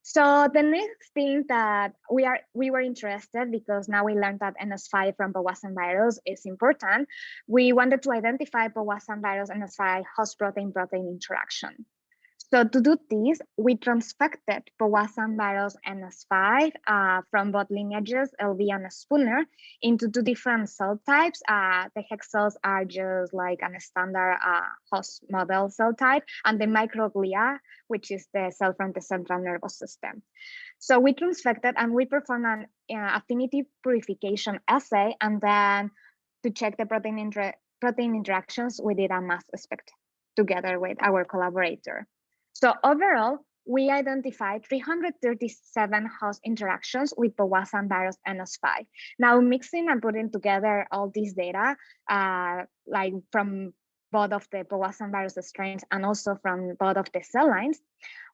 So the next thing that we were interested, because now we learned that NS5 from Powassan virus is important, we wanted to identify Powassan virus NS5 host protein-protein interaction. So to do this, we transfected Powassan virus NS5 from both lineages, LV and Spooner, into two different cell types. The hex cells are just like a standard host model cell type, and the microglia, which is the cell from the central nervous system. So we transfected and we performed an affinity purification assay, and then to check the protein interactions, we did a mass spec together with our collaborator. So overall, we identified 337 host interactions with Powassan virus NS5. Now mixing and putting together all this data, like from both of the Powassan virus strains and also from both of the cell lines,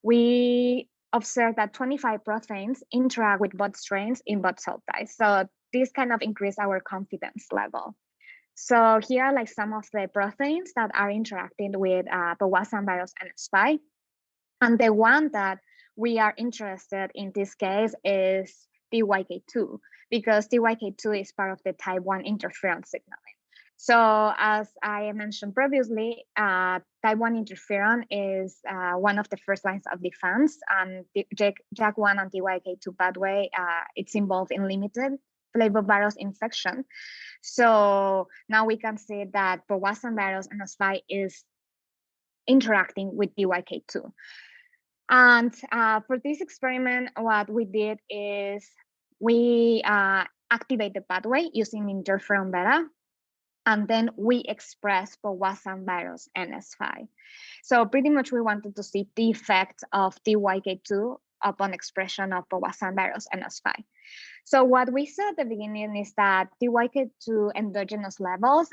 we observed that 25 proteins interact with both strains in both cell types. So this kind of increased our confidence level. So here are like some of the proteins that are interacting with Powassan virus NS5. And the one that we are interested in this case is TYK2, because TYK2 is part of the type 1 interferon signaling. So as I mentioned previously, type 1 interferon is one of the first lines of defense, and the JAK1 and TYK2 pathway, it's involved in limited flavivirus infection. So now we can see that Powassan virus NS5 is interacting with TYK2. And for this experiment, what we did is we activate the pathway using interferon beta. And then we express Powassan virus NS5. So pretty much we wanted to see the effect of TYK2 upon expression of Powassan virus NS5. So what we saw at the beginning is that TYK2 endogenous levels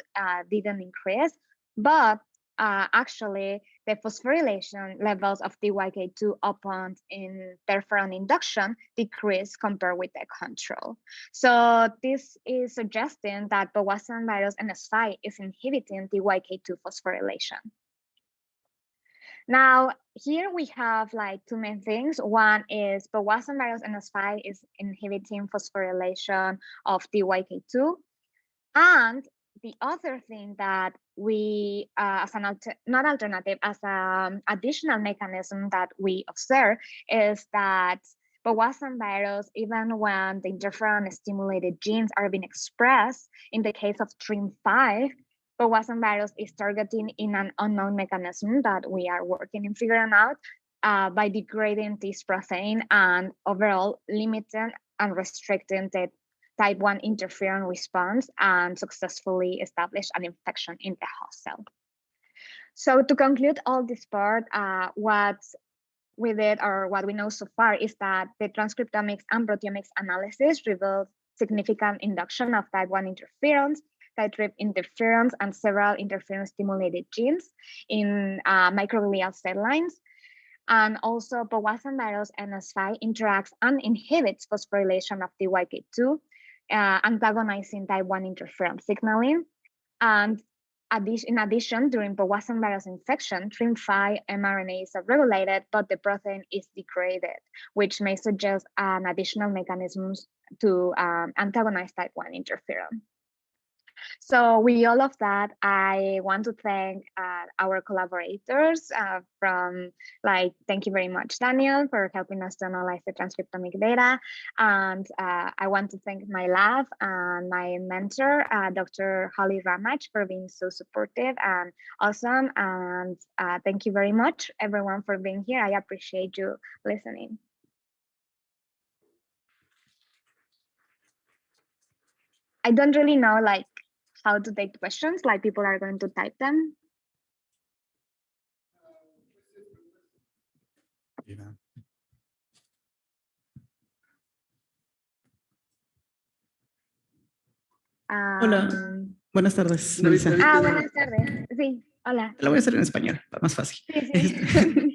didn't increase, but actually the phosphorylation levels of TYK2 upon interferon induction decreased compared with the control. So this is suggesting that Powassan virus NS5 is inhibiting TYK2 phosphorylation. Now, here we have like two main things. One is Powassan virus NS5 is inhibiting phosphorylation of TYK2. And the other thing that we, as an additional mechanism that we observe is that Powassan virus, even when the interferon stimulated genes are being expressed, in the case of TRIM5, Powassan virus is targeting in an unknown mechanism that we are working in figuring out by degrading this protein and overall limiting and restricting the type 1 interferon response and successfully establish an infection in the host cell. So to conclude all this part, what we did or what we know so far is that the transcriptomics and proteomics analysis revealed significant induction of type 1 interferons, type interferons, and several interferon-stimulated genes in microglial cell lines. And also Powassan virus NS5 interacts and inhibits phosphorylation of TYK2, antagonizing type 1 interferon signaling. And in addition, during Powassan virus infection, TRIM5 mRNA is upregulated, but the protein is degraded, which may suggest an additional mechanisms to antagonize type 1 interferon. So with all of that, I want to thank our collaborators thank you very much, Daniel, for helping us to analyze the transcriptomic data. And I want to thank my lab and my mentor, Dr. Holly Ramach, for being so supportive and awesome. And thank you very much, everyone, for being here. I appreciate you listening. I don't really know how to take questions, like people are going to type them. Hola, buenas tardes, Melissa. Buenas tardes. Sí, hola. La voy a hacer en español, más fácil. Sí, sí.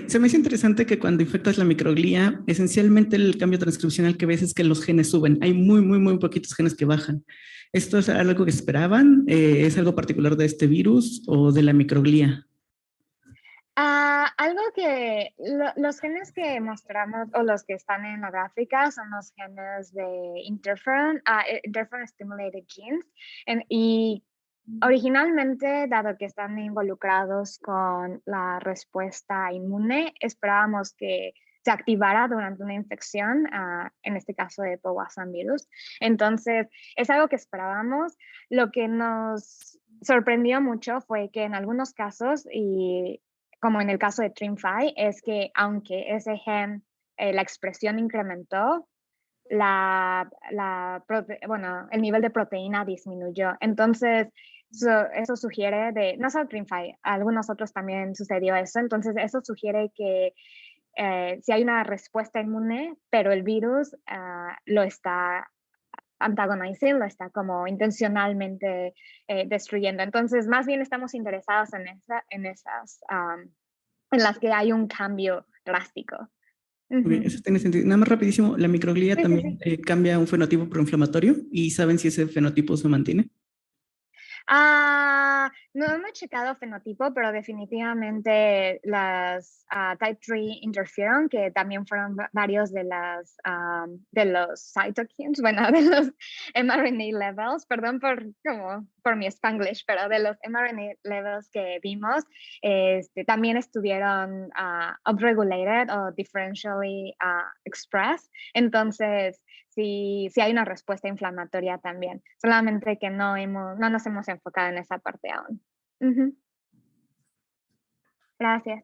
Se me hizo interesante que cuando infectas la microglía, esencialmente el cambio transcripcional que ves es que los genes suben. Hay muy poquitos genes que bajan. ¿Esto es algo que esperaban? ¿Es algo particular de este virus o de la microglía? Algo que los genes que mostramos o los que están en la gráfica son los genes de interferon stimulated genes. Y originalmente, dado que están involucrados con la respuesta inmune, esperábamos que se activara durante una infección, en este caso de Powassan virus. Entonces, es algo que esperábamos. Lo que nos sorprendió mucho fue que en algunos casos, y como en el caso de TRIM5, es que aunque ese gen, la expresión incrementó, el nivel de proteína disminuyó. Entonces, eso sugiere no solo TRIM5, algunos otros también sucedió eso. Entonces, eso sugiere que si hay una respuesta inmune, pero el virus lo está antagonizando, lo está como intencionalmente destruyendo. Entonces, más bien estamos interesados en las que hay un cambio drástico. Okay, eso tiene sentido. Nada más rapidísimo, ¿la microglía también cambia un fenotipo proinflamatorio? ¿Y saben si ese fenotipo se mantiene? No hemos checado fenotipo, pero definitivamente las type 3 interferon, que también fueron varios de los cytokines, de los mRNA levels, perdón por mi Spanglish, pero de los mRNA levels que vimos, también estuvieron upregulated o differentially expressed. Entonces, sí hay una respuesta inflamatoria también, solamente que no nos hemos enfocado en esa parte aún. Gracias.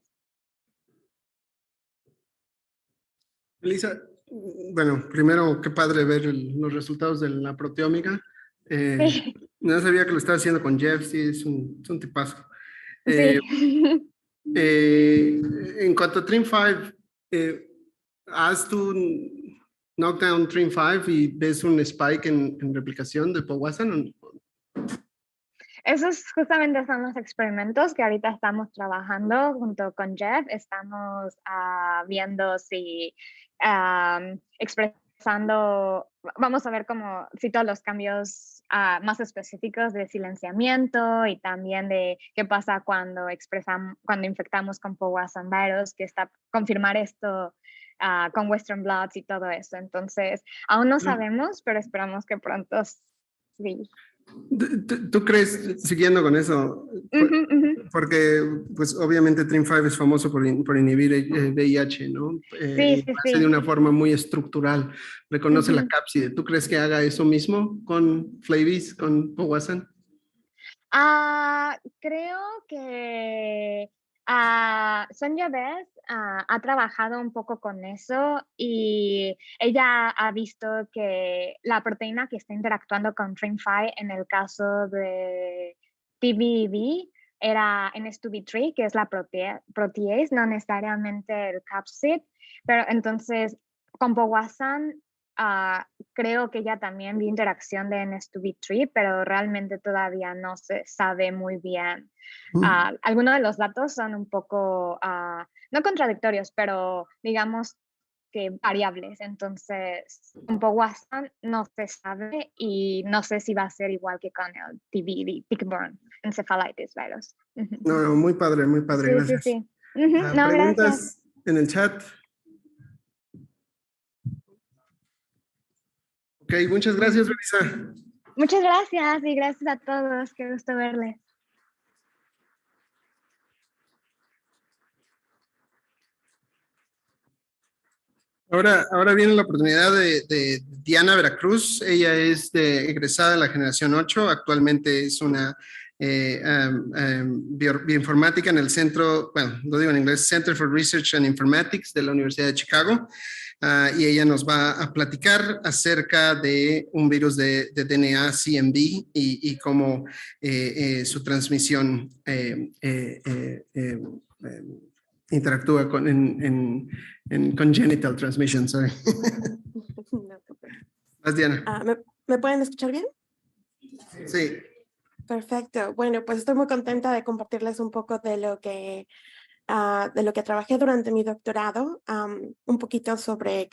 Melissa, bueno, primero, qué padre ver los resultados de la proteómica. Sí. No sabía que lo estaba haciendo con Jeff, sí, es un tipazo. Sí. En cuanto a Trim5, ¿has tú knockdown Trim5 y ves un spike en replicación de Powassan? Esos justamente son los experimentos que ahorita estamos trabajando junto con Jeff. Estamos viendo si expresando, vamos a ver como si todos los cambios más específicos de silenciamiento y también de qué pasa cuando cuando infectamos con Powassan virus, que está confirmar esto con Western blots y todo eso. Entonces, aún no sabemos, pero esperamos que pronto sí. ¿Tú crees, siguiendo con eso, porque pues obviamente Trim5 es famoso por inhibir VIH, ¿no? Sí, sí, Hace de sí. una forma muy estructural, reconoce la cápside. ¿Tú crees que haga eso mismo con Flavis, con Powassan? Creo que Sonja Beth ha trabajado un poco con eso y ella ha visto que la proteína que está interactuando con Trim5 en el caso de TBV era NS2B3, que es la protease, no necesariamente el capsid, pero entonces con Powassan creo que ya también vi interacción de NS2B3, pero realmente todavía no se sabe muy bien. Algunos de los datos son un poco, no contradictorios, pero digamos que variables. Entonces, con Powassan no se sabe y no sé si va a ser igual que con el TB, tick-borne encephalitis virus. No, muy padre, gracias. Sí, sí, sí. No, ¿Preguntas gracias. en el chat? Ok, muchas gracias, Luisa. Muchas gracias y gracias a todos. Qué gusto verles. Ahora viene la oportunidad de Diana Veracruz. Ella es egresada de la generación 8. Actualmente es una bioinformática en el centro, bueno, lo digo en inglés, Center for Research and Informatics de la Universidad de Chicago. Y ella nos va a platicar acerca de un virus de DNA CMV y cómo su transmisión interactúa en congenital transmission, sorry. No te preocupes. Vas, Diana. ¿Me pueden escuchar bien? Sí. Perfecto. Bueno, pues estoy muy contenta de compartirles un poco de lo que trabajé durante mi doctorado, un poquito sobre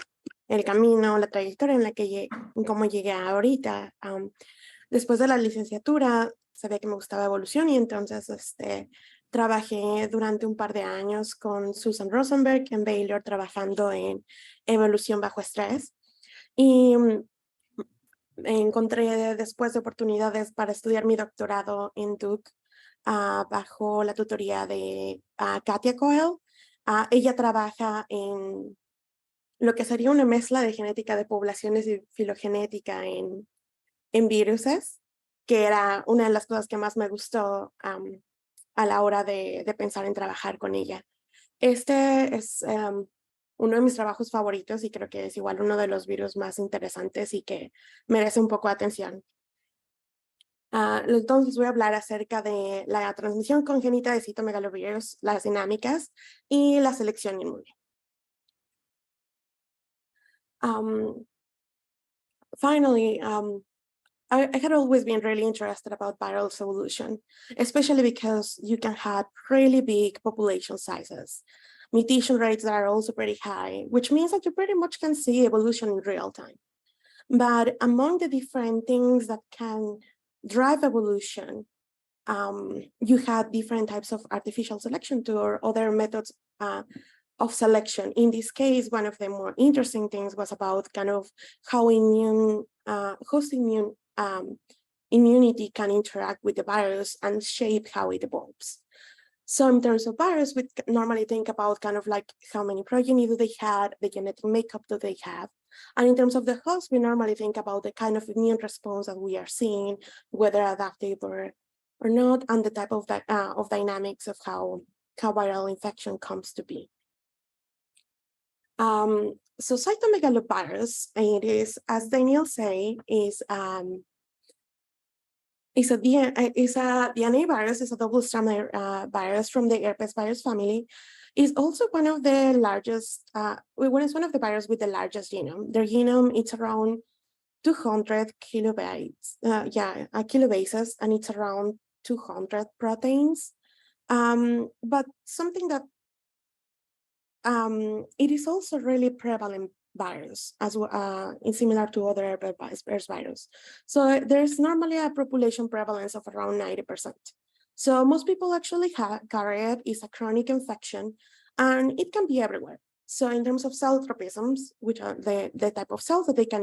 el camino, la trayectoria en la que cómo llegué ahorita. Después de la licenciatura, sabía que me gustaba evolución y entonces trabajé durante un par de años con Susan Rosenberg en Baylor trabajando en evolución bajo estrés. Y encontré después oportunidades para estudiar mi doctorado en Duke bajo la tutoría de Katia Coyle. Ella trabaja en lo que sería una mezcla de genética de poblaciones y filogenética en viruses, que era una de las cosas que más me gustó a la hora de pensar en trabajar con ella. Este es uno de mis trabajos favoritos y creo que es igual uno de los virus más interesantes y que merece un poco de atención. Entonces voy a hablar acerca de la transmisión congénita de citomegalovirus, las dinámicas y la selección inmune. Finally, I had always been really interested about viral evolution, especially because you can have really big population sizes, mutation rates that are also pretty high, which means that you pretty much can see evolution in real time. But among the different things that can drive evolution, you had different types of artificial selection or other methods of selection. In this case, one of the more interesting things was about kind of how host immunity can interact with the virus and shape how it evolves. So in terms of virus, we normally think about kind of like how many progeny do they have, the genetic makeup do they have. And in terms of the host, we normally think about the kind of immune response that we are seeing, whether adaptive or not, and the type of dynamics of how viral infection comes to be. So cytomegalovirus, it is, as Daniel say, is a DNA virus, is a double-stranded virus from the herpes virus family. Is also one of the largest, it's one of the viruses with the largest genome. Their genome, it's around 200 kilobytes, kilobases, and it's around 200 proteins. But something that it is also really prevalent virus, as similar to other herpes virus. So there's normally a population prevalence of around 90%. So most people actually carry it. It's a chronic infection, and it can be everywhere. So in terms of cell tropisms, which are the type of cells that they can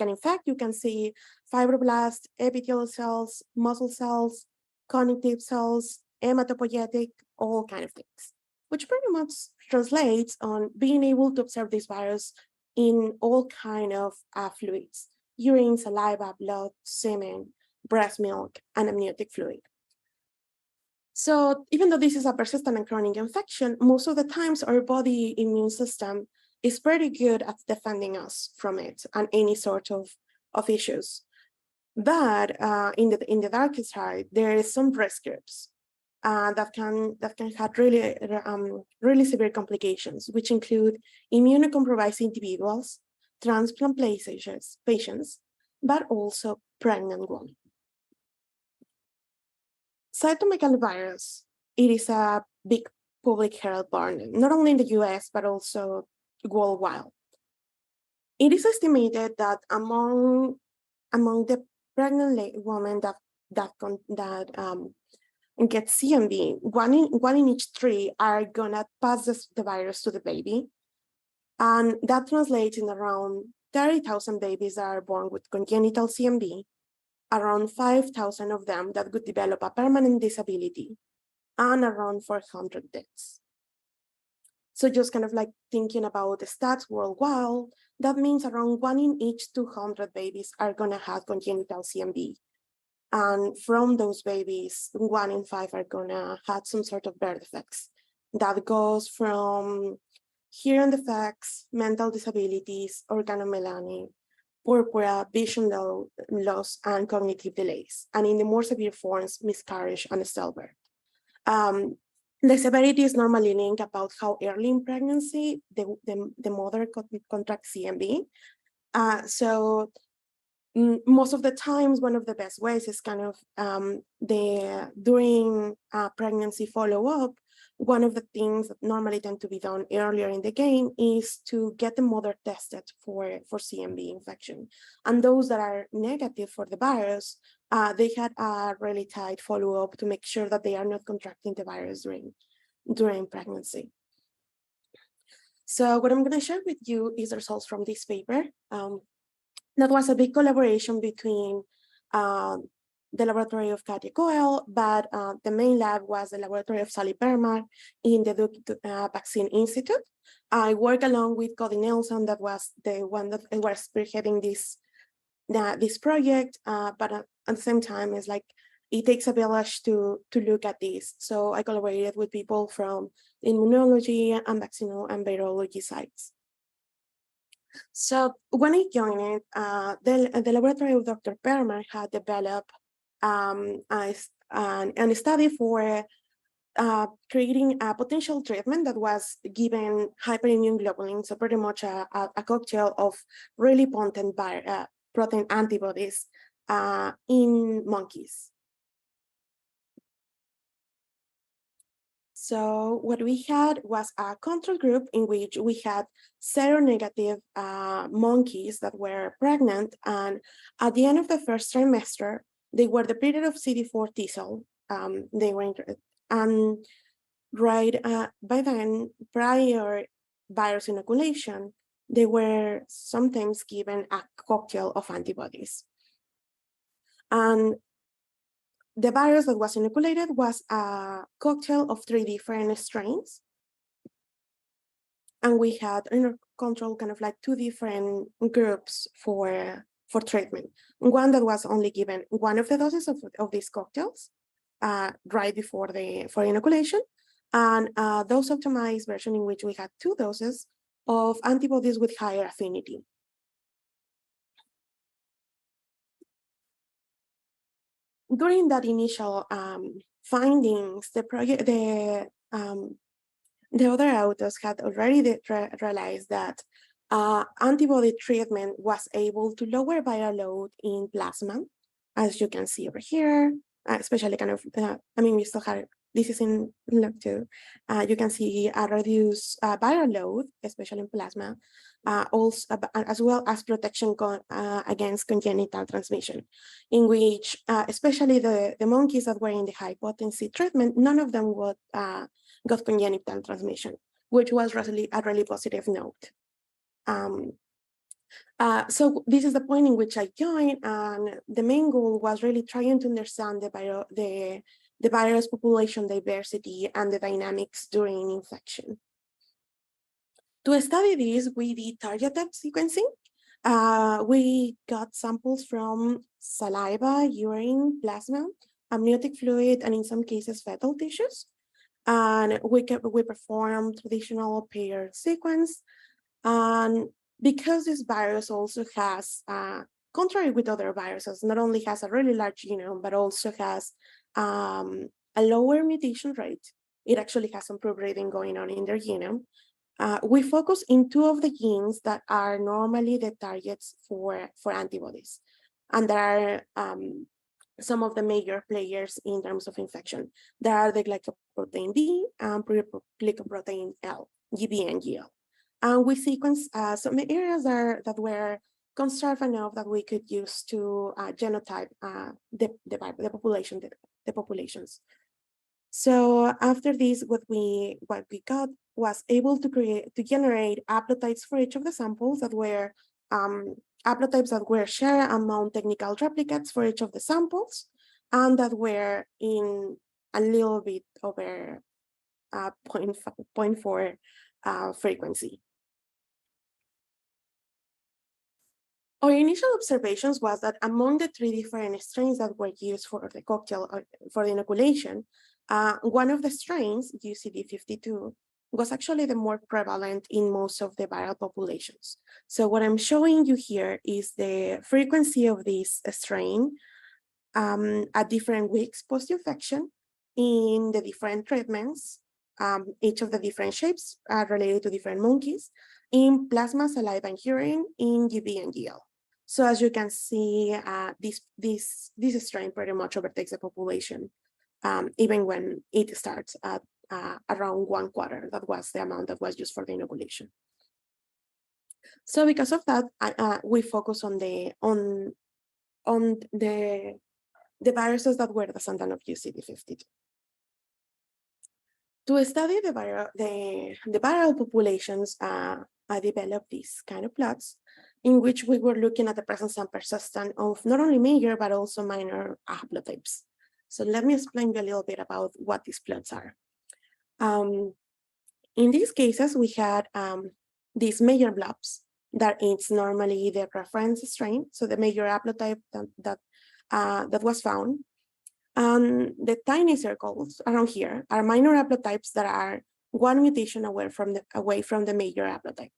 infect, you can see fibroblasts, epithelial cells, muscle cells, connective cells, hematopoietic, all kind of things, which pretty much translates on being able to observe this virus in all kind of fluids: urine, saliva, blood, semen, breast milk, and amniotic fluid. So even though this is a persistent and chronic infection, most of the times our body immune system is pretty good at defending us from it and any sort of issues. But in the darkest side, there is some risk groups that can have really severe complications, which include immunocompromised individuals, transplant patients, but also pregnant women. Cytomegalovirus, it is a big public health burden, not only in the US, but also worldwide. It is estimated that among the pregnant women that get CMV, one in each 3 are gonna pass the virus to the baby. And that translates in around 30,000 babies that are born with congenital CMV, around 5,000 of them that could develop a permanent disability, and around 400 deaths. So just kind of like thinking about the stats worldwide, that means around 1 in each 200 babies are gonna have congenital CMV. And from those babies, 1 in 5 are gonna have some sort of birth defects. That goes from hearing defects, mental disabilities, organomelanine, purpura, vision loss, and cognitive delays. And in the more severe forms, miscarriage and stillbirth. The severity is normally linked about how early in pregnancy the mother contracts CMV. So most of the times, one of the best ways is kind of during pregnancy follow-up. One of the things that normally tend to be done earlier in the game is to get the mother tested for CMV infection. And those that are negative for the virus, they had a really tight follow-up to make sure that they are not contracting the virus during pregnancy. So what I'm going to share with you is the results from this paper. That was a big collaboration between the laboratory of Katia Coel, but the main lab was the laboratory of Sally Permar in the Duke Vaccine Institute. I work along with Cody Nelson, that was the one that was spearheading this project, but at the same time, it's like it takes a village to look at this. So I collaborated with people from immunology and vaccine and virology sites. So when I joined it, the laboratory of Dr. Permar had developed a study for creating a potential treatment that was given hyperimmune globulin, so pretty much a cocktail of really potent protein antibodies in monkeys. So what we had was a control group in which we had seronegative monkeys that were pregnant, and at the end of the first trimester, they were depleted of CD4 T cell. They were and right by then, prior virus inoculation, they were sometimes given a cocktail of antibodies. And the virus that was inoculated was a cocktail of 3 different strains. And we had in control kind of like 2 different groups for treatment. One that was only given one of the doses of these cocktails right before for inoculation, and dose optimized version in which we had 2 doses of antibodies with higher affinity. during that initial findings, the other authors had already realized that antibody treatment was able to lower viral load in plasma, as you can see over here, especially kind of, I mean, we still have, this is in lab 2. You can see a reduced viral load, especially in plasma, also, as well as protection against congenital transmission, in which, especially the monkeys that were in the high potency treatment, none of them got congenital transmission, which was really a really positive note. So this is the point in which I joined, and the main goal was really trying to understand the virus population diversity and the dynamics during infection. To study this, we did targeted sequencing. We got samples from saliva, urine, plasma, amniotic fluid, and in some cases fetal tissues. And we performed traditional paired sequence. And because this virus also has, contrary with other viruses, not only has a really large genome, but also has a lower mutation rate. It actually has some proofreading going on in their genome. We focus in 2 of the genes that are normally the targets for antibodies. And there are some of the major players in terms of infection. There are the glycoprotein B and glycoprotein L, GB and GL. And we sequence some areas that were conserved enough that we could use to genotype the populations. So after this, what we got was able to generate haplotypes for each of the samples that were haplotypes that were shared among technical replicates for each of the samples, and that were in a little bit over 0.4 frequency. Our initial observations was that among the 3 different strains that were used for the cocktail for the inoculation, one of the strains, UCD52, was actually the more prevalent in most of the viral populations. So what I'm showing you here is the frequency of this strain at different weeks post-infection in the different treatments, each of the different shapes related to different monkeys, in plasma, saliva, and urine, in GB and GL. So as you can see, this strain pretty much overtakes the population, even when it starts at around 1/4. That was the amount that was used for the inoculation. So because of that, we focus on the viruses that were descendant of UCD52. To study the viral populations, I developed these kind of plots in which we were looking at the presence and persistence of not only major, but also minor haplotypes. So let me explain you a little bit about what these plots are. In these cases, we had these major blobs that it's normally the reference strain, so the major haplotype that was found. The tiny circles around here are minor haplotypes that are 1 mutation away from the major haplotype.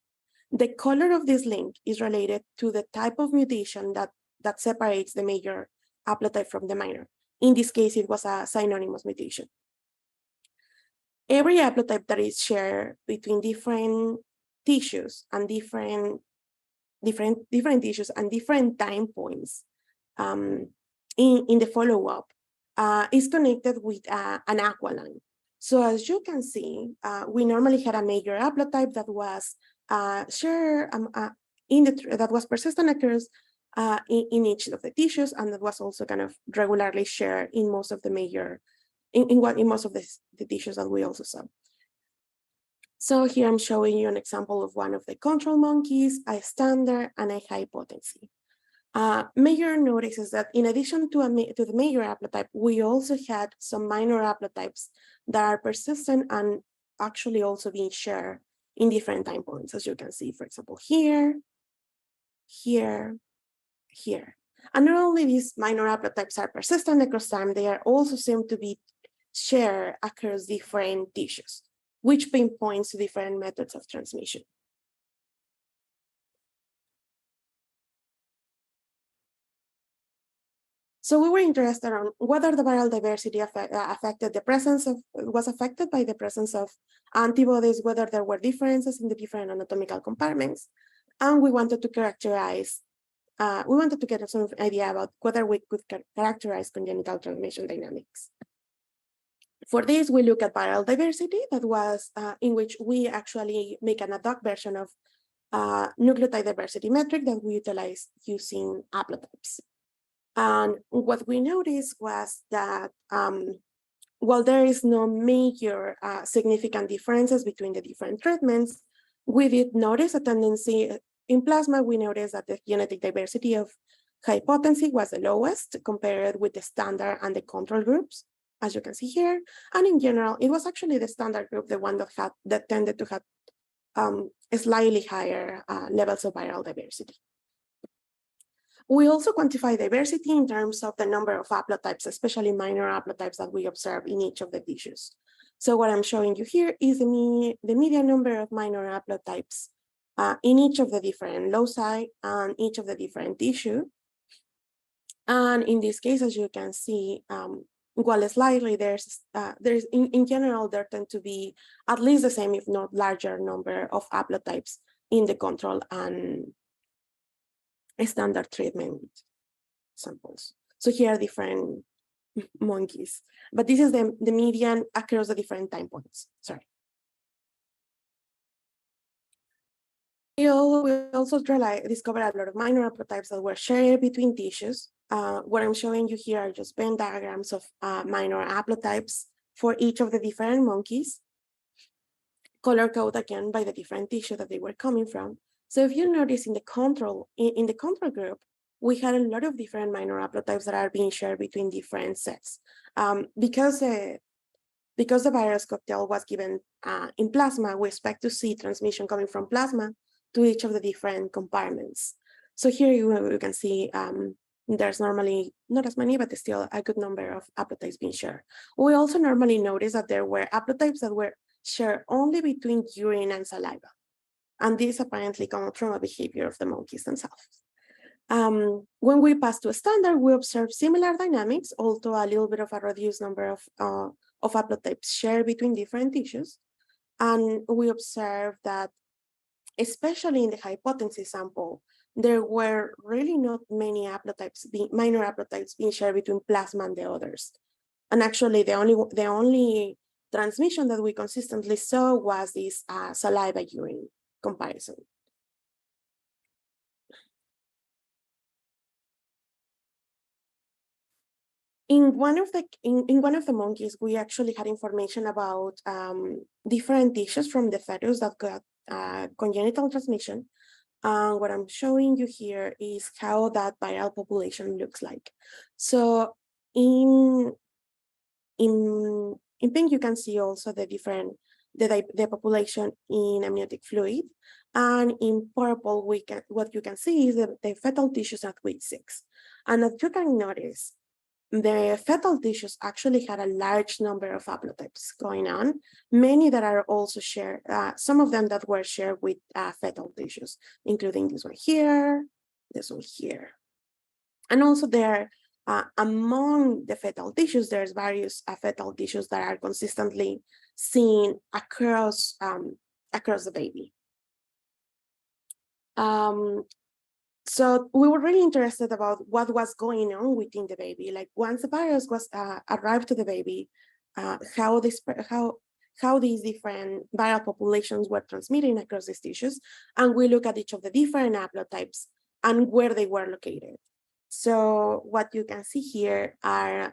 The color of this link is related to the type of mutation that separates the major haplotype from the minor. In this case, it was a synonymous mutation. Every haplotype that is shared between different tissues and different tissues and different time points in the follow-up is connected with an aqualine. So as you can see, we normally had a major haplotype that was shared that was persistent occurs in each of the tissues, and that was also kind of regularly shared in most of the major in most of the tissues that we also saw. So here I'm showing you an example of one of the control monkeys, a standard, and a high potency. Major notice is that in addition to the major haplotype, we also had some minor haplotypes that are persistent and actually also being shared in different time points, as you can see, for example, here, here, here. And not only these minor haplotypes are persistent across time, they are also seem to be shared across different tissues, which pinpoints to different methods of transmission. So we were interested on whether the viral diversity was affected by the presence of antibodies, whether there were differences in the different anatomical compartments, and we wanted to characterize. We wanted to get some idea about whether we could characterize congenital transmission dynamics. For this, we look at viral diversity, that was in which we actually make an ad hoc version of nucleotide diversity metric that we utilize using haplotypes. And what we noticed was that while there is no major significant differences between the different treatments, we did notice a tendency in plasma. We noticed that the genetic diversity of high potency was the lowest compared with the standard and the control groups, as you can see here. And in general, it was actually the standard group, the one that tended to have slightly higher levels of viral diversity. We also quantify diversity in terms of the number of haplotypes, especially minor haplotypes that we observe in each of the tissues. So what I'm showing you here is the median number of minor haplotypes in each of the different loci and each of the different tissue. And in this case, as you can see, while slightly there's in general, there tend to be at least the same, if not larger number of haplotypes in the control and standard treatment samples. So here are different monkeys, but this is the median across the different time points. Sorry. We also discovered a lot of minor haplotypes that were shared between tissues. What I'm showing you here are just Venn diagrams of minor haplotypes for each of the different monkeys, color coded again by the different tissue that they were coming from. So if you notice in the control group, we had a lot of different minor haplotypes that are being shared between different sets. Because the virus cocktail was given in plasma, we expect to see transmission coming from plasma to each of the different compartments. So here you can see there's normally not as many, but still a good number of haplotypes being shared. We also normally notice that there were haplotypes that were shared only between urine and saliva. And this apparently comes from a behavior of the monkeys themselves. When we pass to a standard, we observe similar dynamics, although a little bit of a reduced number of haplotypes shared between different tissues. And we observe that, especially in the high potency sample, there were really not many minor haplotypes being shared between plasma and the others. And actually, the only transmission that we consistently saw was this saliva-urine comparison. In one of the monkeys, we actually had information about different tissues from the fetus that got congenital transmission. What I'm showing you here is how that viral population looks like. So in pink, you can see also the population in amniotic fluid. And in purple, what you can see is the fetal tissues at week 6. And as you can notice, the fetal tissues actually had a large number of haplotypes going on, many that are also shared, some of them that were shared with fetal tissues, including this one here, this one here. And also there, among the fetal tissues, there's various fetal tissues that are consistently seen across the baby. So we were really interested about what was going on within the baby. Like once the virus was arrived to the baby, how these different viral populations were transmitting across these tissues, and we look at each of the different haplotypes and where they were located. So what you can see here are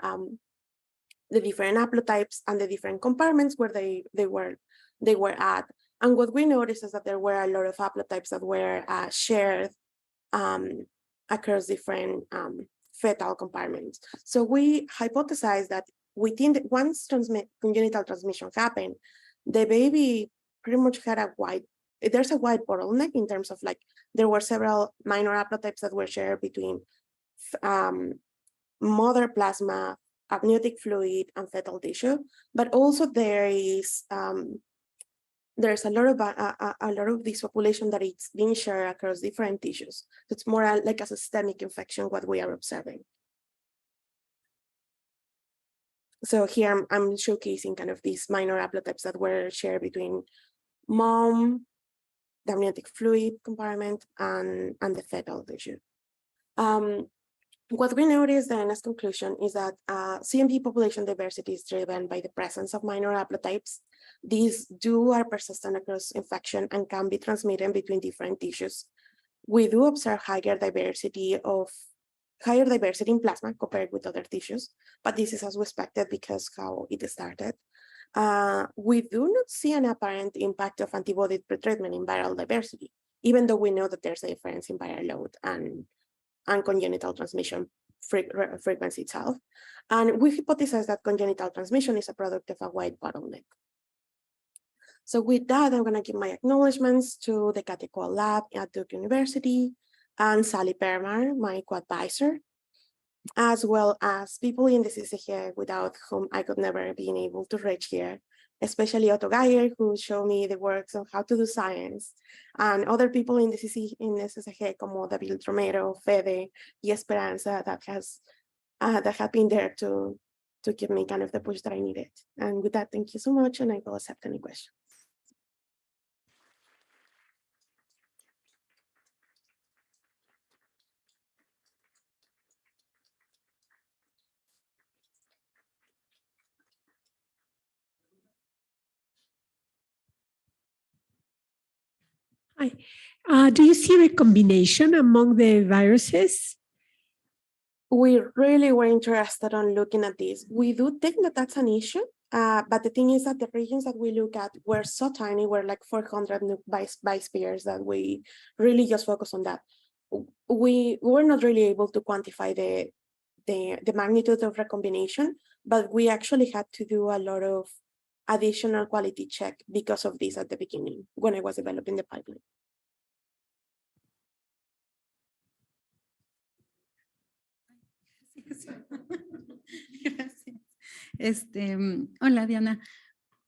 the different haplotypes and the different compartments where they were at. And what we noticed is that there were a lot of haplotypes that were shared across different fetal compartments. So we hypothesized that once congenital transmission happened, the baby pretty much had there's a wide bottleneck in terms of there were several minor haplotypes that were shared between mother plasma, amniotic fluid, and fetal tissue, but also there's a lot of this population that it's being shared across different tissues. It's more like a systemic infection what we are observing. So here I'm showcasing kind of these minor haplotypes that were shared between mom, the amniotic fluid compartment, and the fetal tissue. What we noticed then as conclusion is that CMV population diversity is driven by the presence of minor haplotypes. These are persistent across infection and can be transmitted between different tissues. We do observe higher diversity in plasma compared with other tissues, but this is as we expected because how it started. We do not see an apparent impact of antibody pretreatment in viral diversity, even though we know that there's a difference in viral load and congenital transmission frequency itself. And we hypothesize that congenital transmission is a product of a wide bottleneck. So with that, I'm going to give my acknowledgements to the Catechol Lab at Duke University and Sally Permar, my co-advisor, as well as people in the CCG without whom I could never have been able to reach here, especially Otto Geyer, who showed me the works on how to do science, and other people in the CCG, como David Romero, Fede, y Esperanza, that have been there to give me kind of the push that I needed. And with that, thank you so much, and I will accept any questions. Hi. Do you see a combination among the viruses? We really were interested on looking at this. We do think that that's an issue, but the thing is that the regions that we look at were so tiny, we're like 400 base pairs that we really just focus on that. We were not really able to quantify the magnitude of recombination, but we actually had to do a lot of additional quality check because of this at the beginning when I was developing the pipeline. Gracias. Hola, Diana.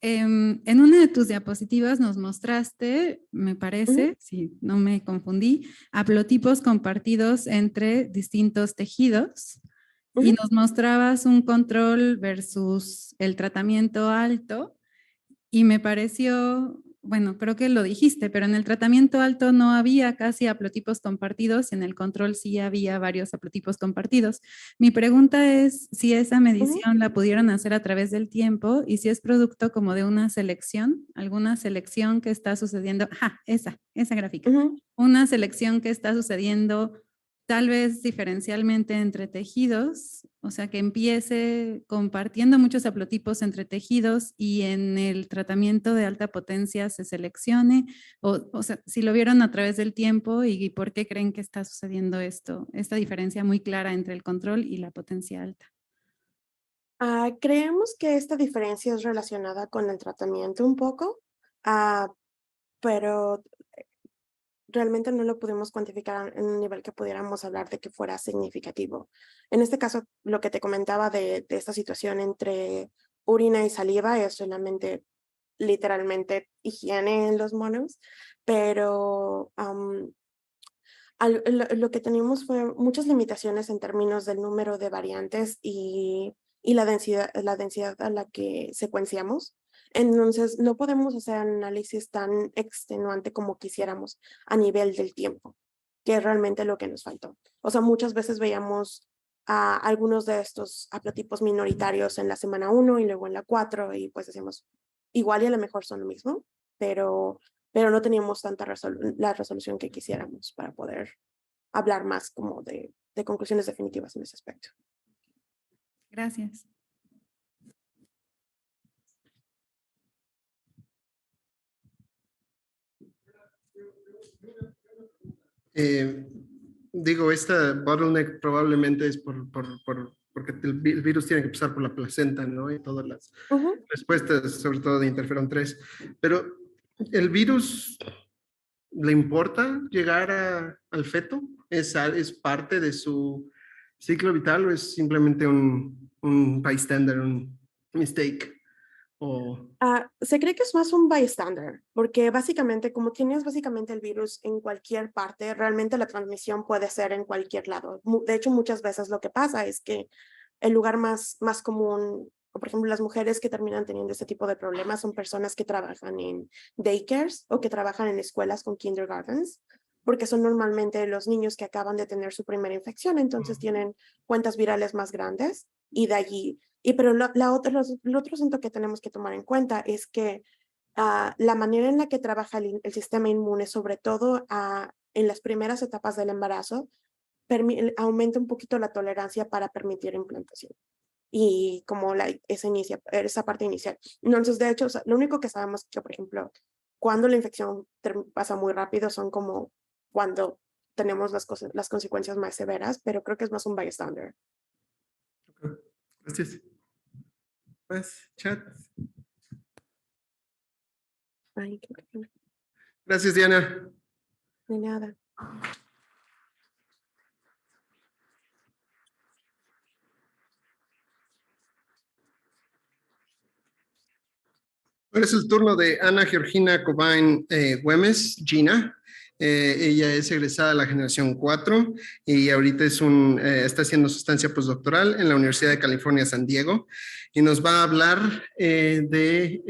En una de tus diapositivas nos mostraste, me parece, si no me confundí, haplotipos compartidos entre distintos tejidos y nos mostrabas un control versus el tratamiento alto y me pareció, bueno, creo que lo dijiste, pero en el tratamiento alto no había casi haplotipos compartidos, en el control sí había varios haplotipos compartidos. Mi pregunta es si esa medición la pudieron hacer a través del tiempo y si es producto como de una selección, alguna selección que está sucediendo, esa gráfica, una selección que está sucediendo tal vez diferencialmente entre tejidos, o sea, que empiece compartiendo muchos haplotipos entre tejidos y en el tratamiento de alta potencia se seleccione, o sea, si lo vieron a través del tiempo y por qué creen que está sucediendo esto, esta diferencia muy clara entre el control y la potencia alta. Creemos que esta diferencia es relacionada con el tratamiento un poco, pero realmente no lo pudimos cuantificar en un nivel que pudiéramos hablar de que fuera significativo. En este caso, lo que te comentaba de esta situación entre orina y saliva es solamente literalmente higiene en los monos, pero lo que teníamos fue muchas limitaciones en términos del número de variantes y la densidad a la que secuenciamos. Entonces, no podemos hacer análisis tan extenuante como quisiéramos a nivel del tiempo, que es realmente lo que nos faltó. O sea, muchas veces veíamos a algunos de estos haplotipos minoritarios en la semana 1 y luego en la 4 y pues decíamos, igual y a lo mejor son lo mismo, pero no teníamos tanta la resolución que quisiéramos para poder hablar más como de conclusiones definitivas en ese aspecto. Gracias. Digo, esta bottleneck probablemente es porque el virus tiene que pasar por la placenta, ¿no? Y todas las respuestas, sobre todo de interferón 3. Pero, ¿el virus le importa llegar al feto? ¿Es parte de su ciclo vital o es simplemente un bystander, un mistake? Se cree que es más un bystander, porque básicamente, como tienes básicamente el virus en cualquier parte, realmente la transmisión puede ser en cualquier lado. De hecho, muchas veces lo que pasa es que el lugar más común o por ejemplo las mujeres que terminan teniendo este tipo de problemas son personas que trabajan en daycares o que trabajan en escuelas con kindergartens, porque son normalmente los niños que acaban de tener su primera infección, entonces tienen cuentas virales más grandes y de allí. Pero el otro asunto que tenemos que tomar en cuenta es que la manera en la que trabaja el sistema inmune, sobre todo en las primeras etapas del embarazo, aumenta un poquito la tolerancia para permitir implantación. Y como esa parte inicial. Entonces, de hecho, o sea, lo único que sabemos es que, por ejemplo, cuando la infección pasa muy rápido son como cuando tenemos las consecuencias más severas, pero creo que es más un bystander. Gracias. Pues, chat. Ay, Gracias, Diana. de nada. Ahora es el turno de Ana Georgina Cobain Güemes, Gina. Ella es egresada de la generación 4 y ahorita está haciendo su estancia postdoctoral en la Universidad de California, San Diego, y nos va a hablar de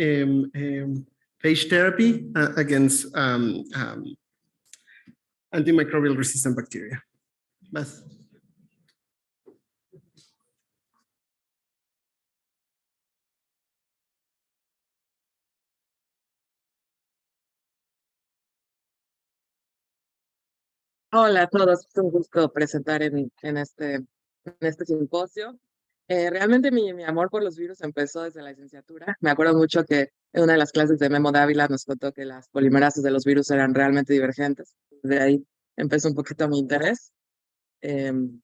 phage therapy against antimicrobial resistant bacteria. Vas. Hola a todos, es un gusto presentar en este simposio. Realmente mi amor por los virus empezó desde la licenciatura. Me acuerdo mucho que en una de las clases de Memo Dávila nos contó que las polimerases de los virus eran realmente divergentes. De ahí empezó un poquito mi interés. Em,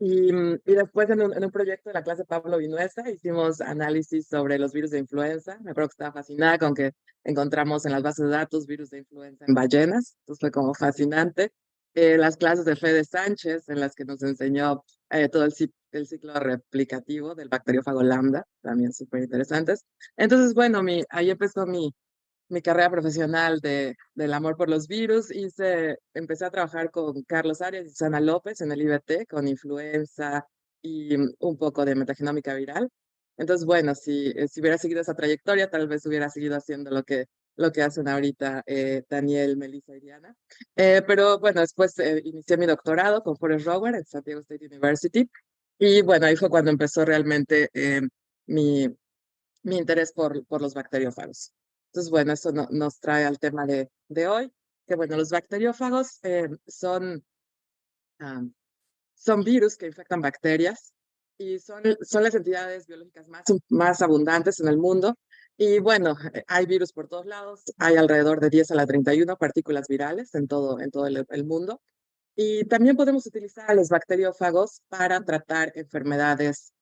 y después en un proyecto de la clase Pablo Vinuesa hicimos análisis sobre los virus de influenza. Me acuerdo que estaba fascinada con que encontramos en las bases de datos virus de influenza en ballenas. Entonces fue como fascinante. Las clases de Fede Sánchez en las que nos enseñó todo el ciclo replicativo del bacteriófago lambda, también súper interesantes. Entonces, bueno, ahí empezó mi carrera profesional del amor por los virus. Empecé a trabajar con Carlos Arias y Susana López en el IBT, con influenza y un poco de metagenómica viral. Entonces, bueno, si hubiera seguido esa trayectoria, tal vez hubiera seguido haciendo lo que hacen ahorita Daniel, Melissa y Diana. Pero bueno, después inicié mi doctorado con Forrest Rower en Santiago State University. Y bueno, ahí fue cuando empezó realmente mi interés por los bacteriófagos. Entonces, bueno, eso nos trae al tema de hoy, que bueno, los bacteriófagos son virus que infectan bacterias y son las entidades biológicas más abundantes en el mundo. Y bueno, hay virus por todos lados, hay alrededor de 10 a la 31 partículas virales en todo el mundo. Y también podemos utilizar a los bacteriófagos para tratar enfermedades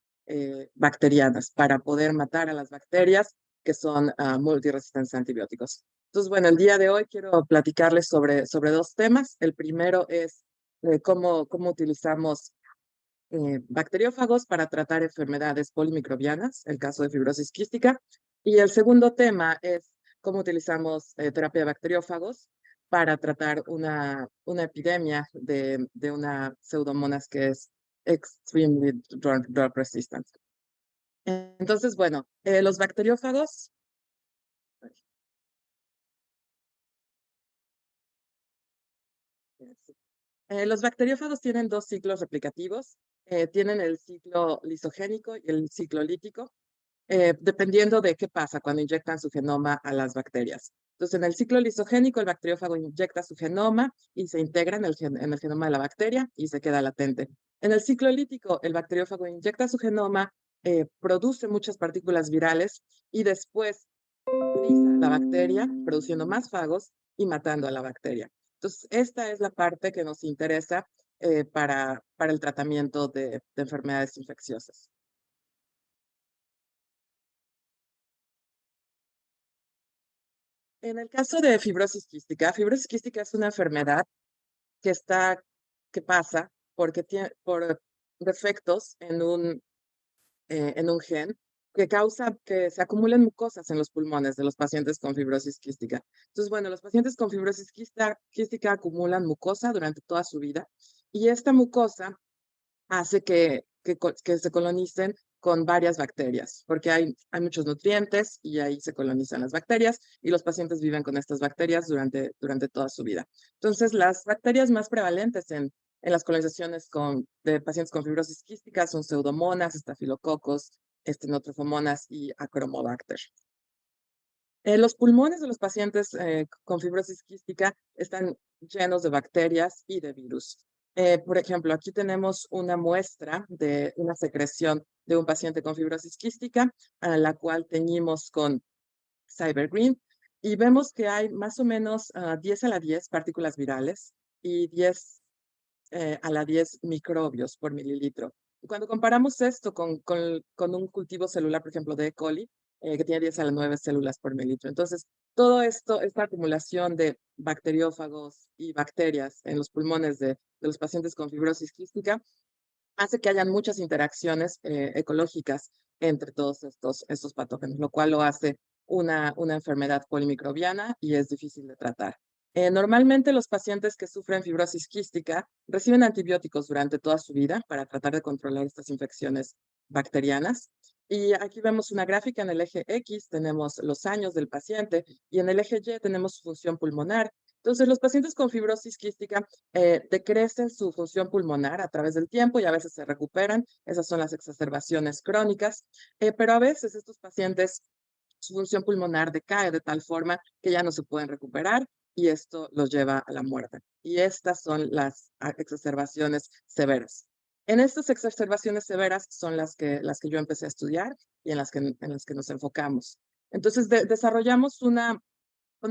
bacterianas, para poder matar a las bacterias que son multiresistentes a antibióticos. Entonces, bueno, el día de hoy quiero platicarles sobre dos temas. El primero es cómo utilizamos bacteriófagos para tratar enfermedades polimicrobianas, el caso de fibrosis quística. Y el segundo tema es cómo utilizamos terapia de bacteriófagos para tratar una epidemia de una pseudomonas que es extremely drug resistant. Entonces, bueno, los bacteriófagos tienen dos ciclos replicativos. Tienen el ciclo lisogénico y el ciclo lítico, dependiendo de qué pasa cuando inyectan su genoma a las bacterias. Entonces, en el ciclo lisogénico, el bacteriófago inyecta su genoma y se integra en el genoma de la bacteria y se queda latente. En el ciclo lítico, el bacteriófago inyecta su genoma, produce muchas partículas virales y después utiliza la bacteria, produciendo más fagos y matando a la bacteria. Entonces, esta es la parte que nos interesa para el tratamiento de enfermedades infecciosas. En el caso de fibrosis quística es una enfermedad que pasa por defectos en un gen que causa que se acumulen mucosas en los pulmones de los pacientes con fibrosis quística. Entonces, bueno, los pacientes con fibrosis quística acumulan mucosa durante toda su vida y esta mucosa hace que se colonicen con varias bacterias, porque hay muchos nutrientes y ahí se colonizan las bacterias y los pacientes viven con estas bacterias durante toda su vida. Entonces, las bacterias más prevalentes en las colonizaciones de pacientes con fibrosis quística son pseudomonas, estafilococos, estenotrophomonas y acromobacter. Los pulmones de los pacientes con fibrosis quística están llenos de bacterias y de virus. Por ejemplo, aquí tenemos una muestra de una secreción de un paciente con fibrosis quística, a la cual teñimos con Cybergreen, y vemos que hay más o menos 10 a la 10 partículas virales y 10 a la 10 microbios por mililitro. Cuando comparamos esto con un cultivo celular, por ejemplo, de E. coli, que tiene 10 a la 9 células por mililitro. Entonces, todo esto, esta acumulación de bacteriófagos y bacterias en los pulmones de los pacientes con fibrosis quística hace que hayan muchas interacciones ecológicas entre todos estos patógenos, lo cual lo hace una enfermedad polimicrobiana y es difícil de tratar. Normalmente los pacientes que sufren fibrosis quística reciben antibióticos durante toda su vida para tratar de controlar estas infecciones bacterianas. Y aquí vemos una gráfica. En el eje X tenemos los años del paciente y en el eje Y tenemos su función pulmonar. Entonces, los pacientes con fibrosis quística decrecen su función pulmonar a través del tiempo y a veces se recuperan. Esas son las exacerbaciones crónicas. Pero a veces estos pacientes, su función pulmonar decae de tal forma que ya no se pueden recuperar y esto los lleva a la muerte. Y estas son las exacerbaciones severas. En estas exacerbaciones severas son las que yo empecé a estudiar y en las que nos enfocamos. Entonces, desarrollamos una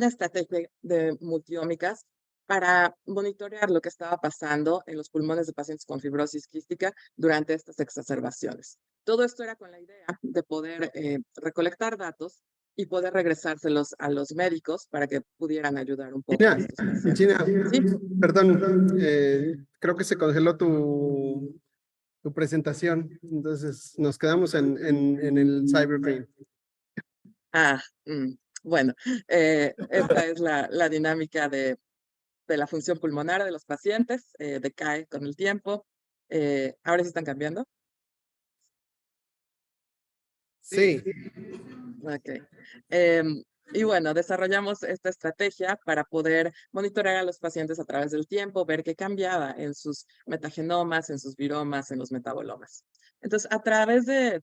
estrategia de multiómicas para monitorear lo que estaba pasando en los pulmones de pacientes con fibrosis quística durante estas exacerbaciones. Todo esto era con la idea de poder recolectar datos y poder regresárselos a los médicos para que pudieran ayudar un poco a estos pacientes. Gina, ¿Sí? perdón, creo que se congeló tu presentación, entonces nos quedamos en el Cybergreen. Bueno, esta es la dinámica de la función pulmonar de los pacientes, decae con el tiempo. ¿Ahora sí están cambiando? Sí. Ok. Y bueno, desarrollamos esta estrategia para poder monitorear a los pacientes a través del tiempo, ver qué cambiaba en sus metagenomas, en sus viromas, en los metabolomas. Entonces, a través de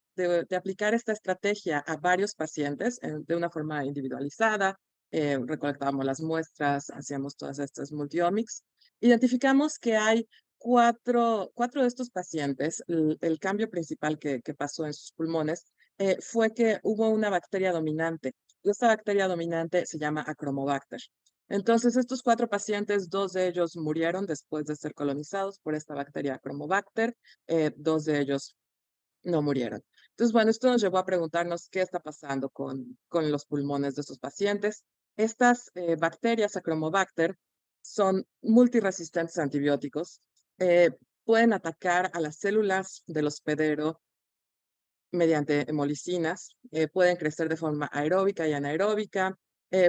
aplicar esta estrategia a varios pacientes de una forma individualizada, recolectábamos las muestras, hacíamos todas estas multiomics, identificamos que hay cuatro de estos pacientes. El cambio principal que pasó en sus pulmones fue que hubo una bacteria dominante. Y esta bacteria dominante se llama Acromobacter. Entonces, estos 4 pacientes, 2 de ellos murieron después de ser colonizados por esta bacteria Acromobacter, 2 de ellos no murieron. Entonces, bueno, esto nos llevó a preguntarnos qué está pasando con los pulmones de estos pacientes. Estas bacterias Acromobacter son multiresistentes a antibióticos, pueden atacar a las células del hospedero mediante hemolicinas, pueden crecer de forma aeróbica y anaeróbica,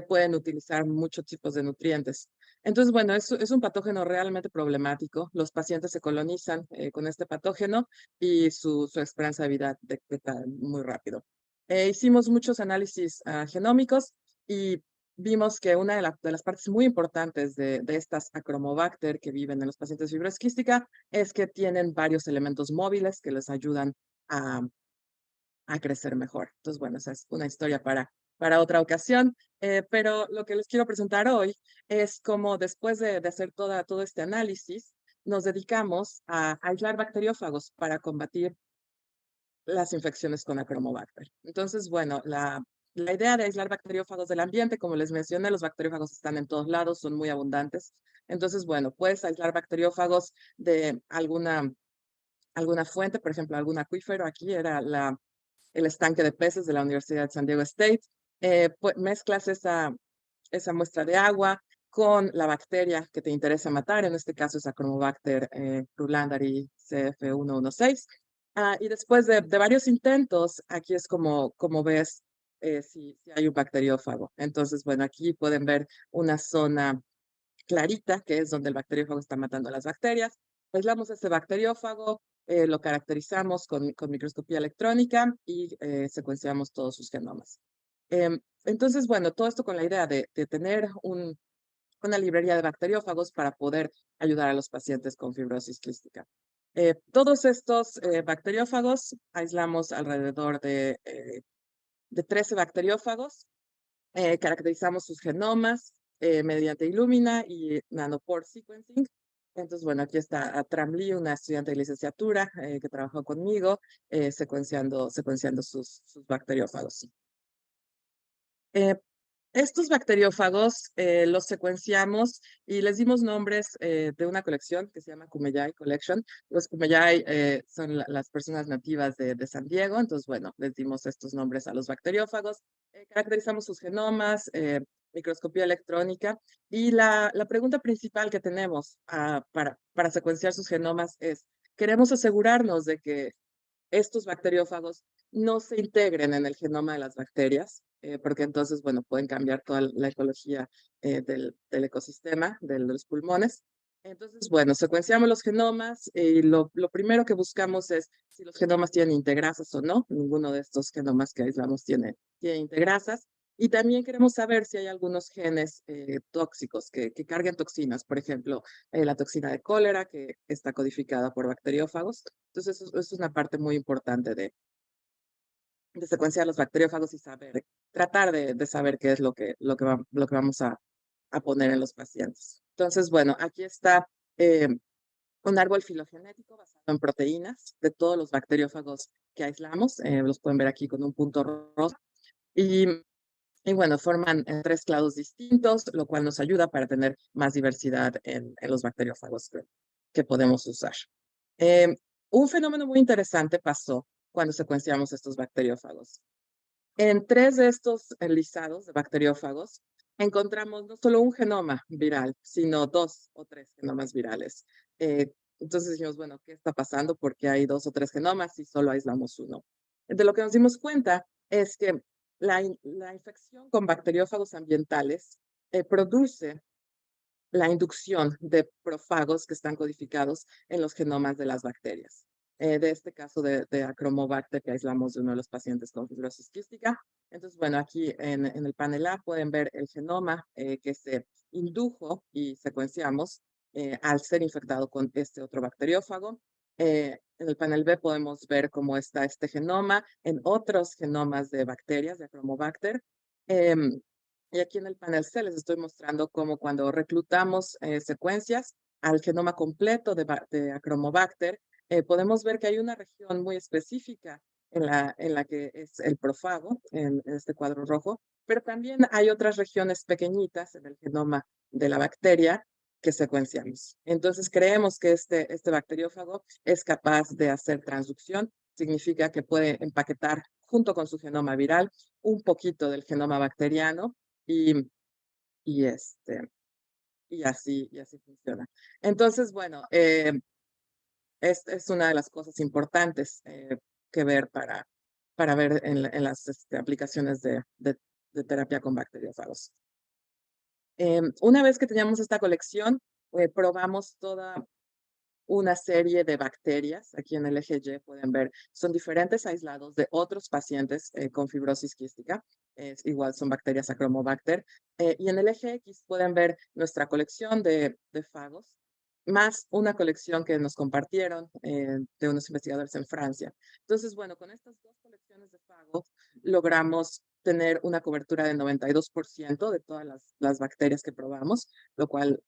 pueden utilizar muchos tipos de nutrientes. Entonces, bueno, es un patógeno realmente problemático. Los pacientes se colonizan con este patógeno y su esperanza de vida decreta muy rápido. Hicimos muchos análisis genómicos y vimos que una de las partes muy importantes de estas Acromobacter que viven en los pacientes de fibrosis quística es que tienen varios elementos móviles que les ayudan a crecer mejor. Entonces, bueno, esa es una historia para otra ocasión, pero lo que les quiero presentar hoy es cómo después de hacer todo este análisis, nos dedicamos a aislar bacteriófagos para combatir las infecciones con Acromobacter. Entonces, bueno, la idea de aislar bacteriófagos del ambiente, como les mencioné, los bacteriófagos están en todos lados, son muy abundantes. Entonces, bueno, puedes aislar bacteriófagos de alguna fuente, por ejemplo, algún acuífero. Aquí era el estanque de peces de la Universidad de San Diego State. Pues mezclas esa muestra de agua con la bacteria que te interesa matar, en este caso es Acromobacter rulandari CF116. Y después de varios intentos, aquí es como ves si hay un bacteriófago. Entonces, bueno, aquí pueden ver una zona clarita, que es donde el bacteriófago está matando a las bacterias. Aislamos ese bacteriófago, lo caracterizamos con microscopía electrónica y secuenciamos todos sus genomas. Entonces, bueno, todo esto con la idea de tener una librería de bacteriófagos para poder ayudar a los pacientes con fibrosis quística. Todos estos bacteriófagos aislamos alrededor de 13 bacteriófagos, caracterizamos sus genomas mediante Illumina y nanopore sequencing. Entonces, bueno, aquí está Tram Lee, una estudiante de licenciatura que trabajó conmigo secuenciando sus bacteriófagos. Estos bacteriófagos los secuenciamos y les dimos nombres de una colección que se llama Kumeyaay Collection. Los Kumeyaay son las personas nativas de San Diego, entonces, bueno, les dimos estos nombres a los bacteriófagos. Caracterizamos sus genomas, microscopía electrónica, y la pregunta principal que tenemos para secuenciar sus genomas es, queremos asegurarnos de que estos bacteriófagos no se integren en el genoma de las bacterias, porque entonces, bueno, pueden cambiar toda la ecología del ecosistema, de los pulmones. Entonces, bueno, secuenciamos los genomas y lo primero que buscamos es si los genomas tienen integrasas o no. Ninguno de estos genomas que aislamos tiene integrasas. Y también queremos saber si hay algunos genes tóxicos que carguen toxinas, por ejemplo, la toxina de cólera, que está codificada por bacteriófagos. Entonces, eso es una parte muy importante de secuenciar los bacteriófagos y tratar de saber qué es lo que vamos a poner en los pacientes. Entonces, bueno, aquí está un árbol filogenético basado en proteínas de todos los bacteriófagos que aislamos. Los pueden ver aquí con un punto rosa. Y bueno, forman 3 clados distintos, lo cual nos ayuda para tener más diversidad en los bacteriófagos que podemos usar. Un fenómeno muy interesante pasó cuando secuenciamos estos bacteriófagos. En 3 de estos listados de bacteriófagos encontramos no solo un genoma viral, sino 2 o 3 genomas virales. Entonces dijimos, bueno, ¿qué está pasando? Porque hay 2 o 3 genomas y solo aislamos uno. De lo que nos dimos cuenta es que la infección con bacteriófagos ambientales produce la inducción de profagos que están codificados en los genomas de las bacterias. De este caso de Acromobacter que aislamos de uno de los pacientes con fibrosis quística. Entonces, bueno, aquí en el panel A pueden ver el genoma que se indujo y secuenciamos al ser infectado con este otro bacteriófago. En el panel B podemos ver cómo está este genoma en otros genomas de bacterias, de Acromobacter. Y aquí en el panel C les estoy mostrando cómo cuando reclutamos secuencias al genoma completo de Acromobacter, podemos ver que hay una región muy específica en la que es el profago, en este cuadro rojo, pero también hay otras regiones pequeñitas en el genoma de la bacteria que secuenciamos. Entonces creemos que este bacteriófago es capaz de hacer transducción, significa que puede empaquetar junto con su genoma viral un poquito del genoma bacteriano y así funciona. Entonces, bueno, es una de las cosas importantes que ver para ver en las aplicaciones de terapia con bacteriófagos. Una vez que teníamos esta colección, probamos toda una serie de bacterias. Aquí en el LCG pueden ver, son diferentes aislados de otros pacientes con fibrosis quística. Igual son bacterias Acromobacter. Y en el eje X pueden ver nuestra colección de fagos, más una colección que nos compartieron de unos investigadores en Francia. Entonces, bueno, con estas 2 colecciones de fagos logramos tener una cobertura del 92% de todas las bacterias que probamos, lo cual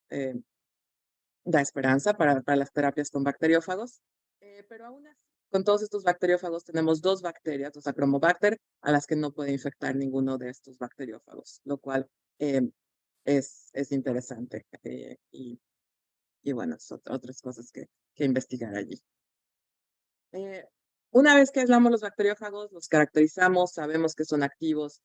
da esperanza para las terapias con bacteriófagos. Pero aún así, con todos estos bacteriófagos tenemos 2 bacterias, 2 Acromobacter, a las que no puede infectar ninguno de estos bacteriófagos, lo cual es interesante. Y bueno, son otras cosas que investigar allí. Una vez que aislamos los bacteriófagos, los caracterizamos, sabemos que son activos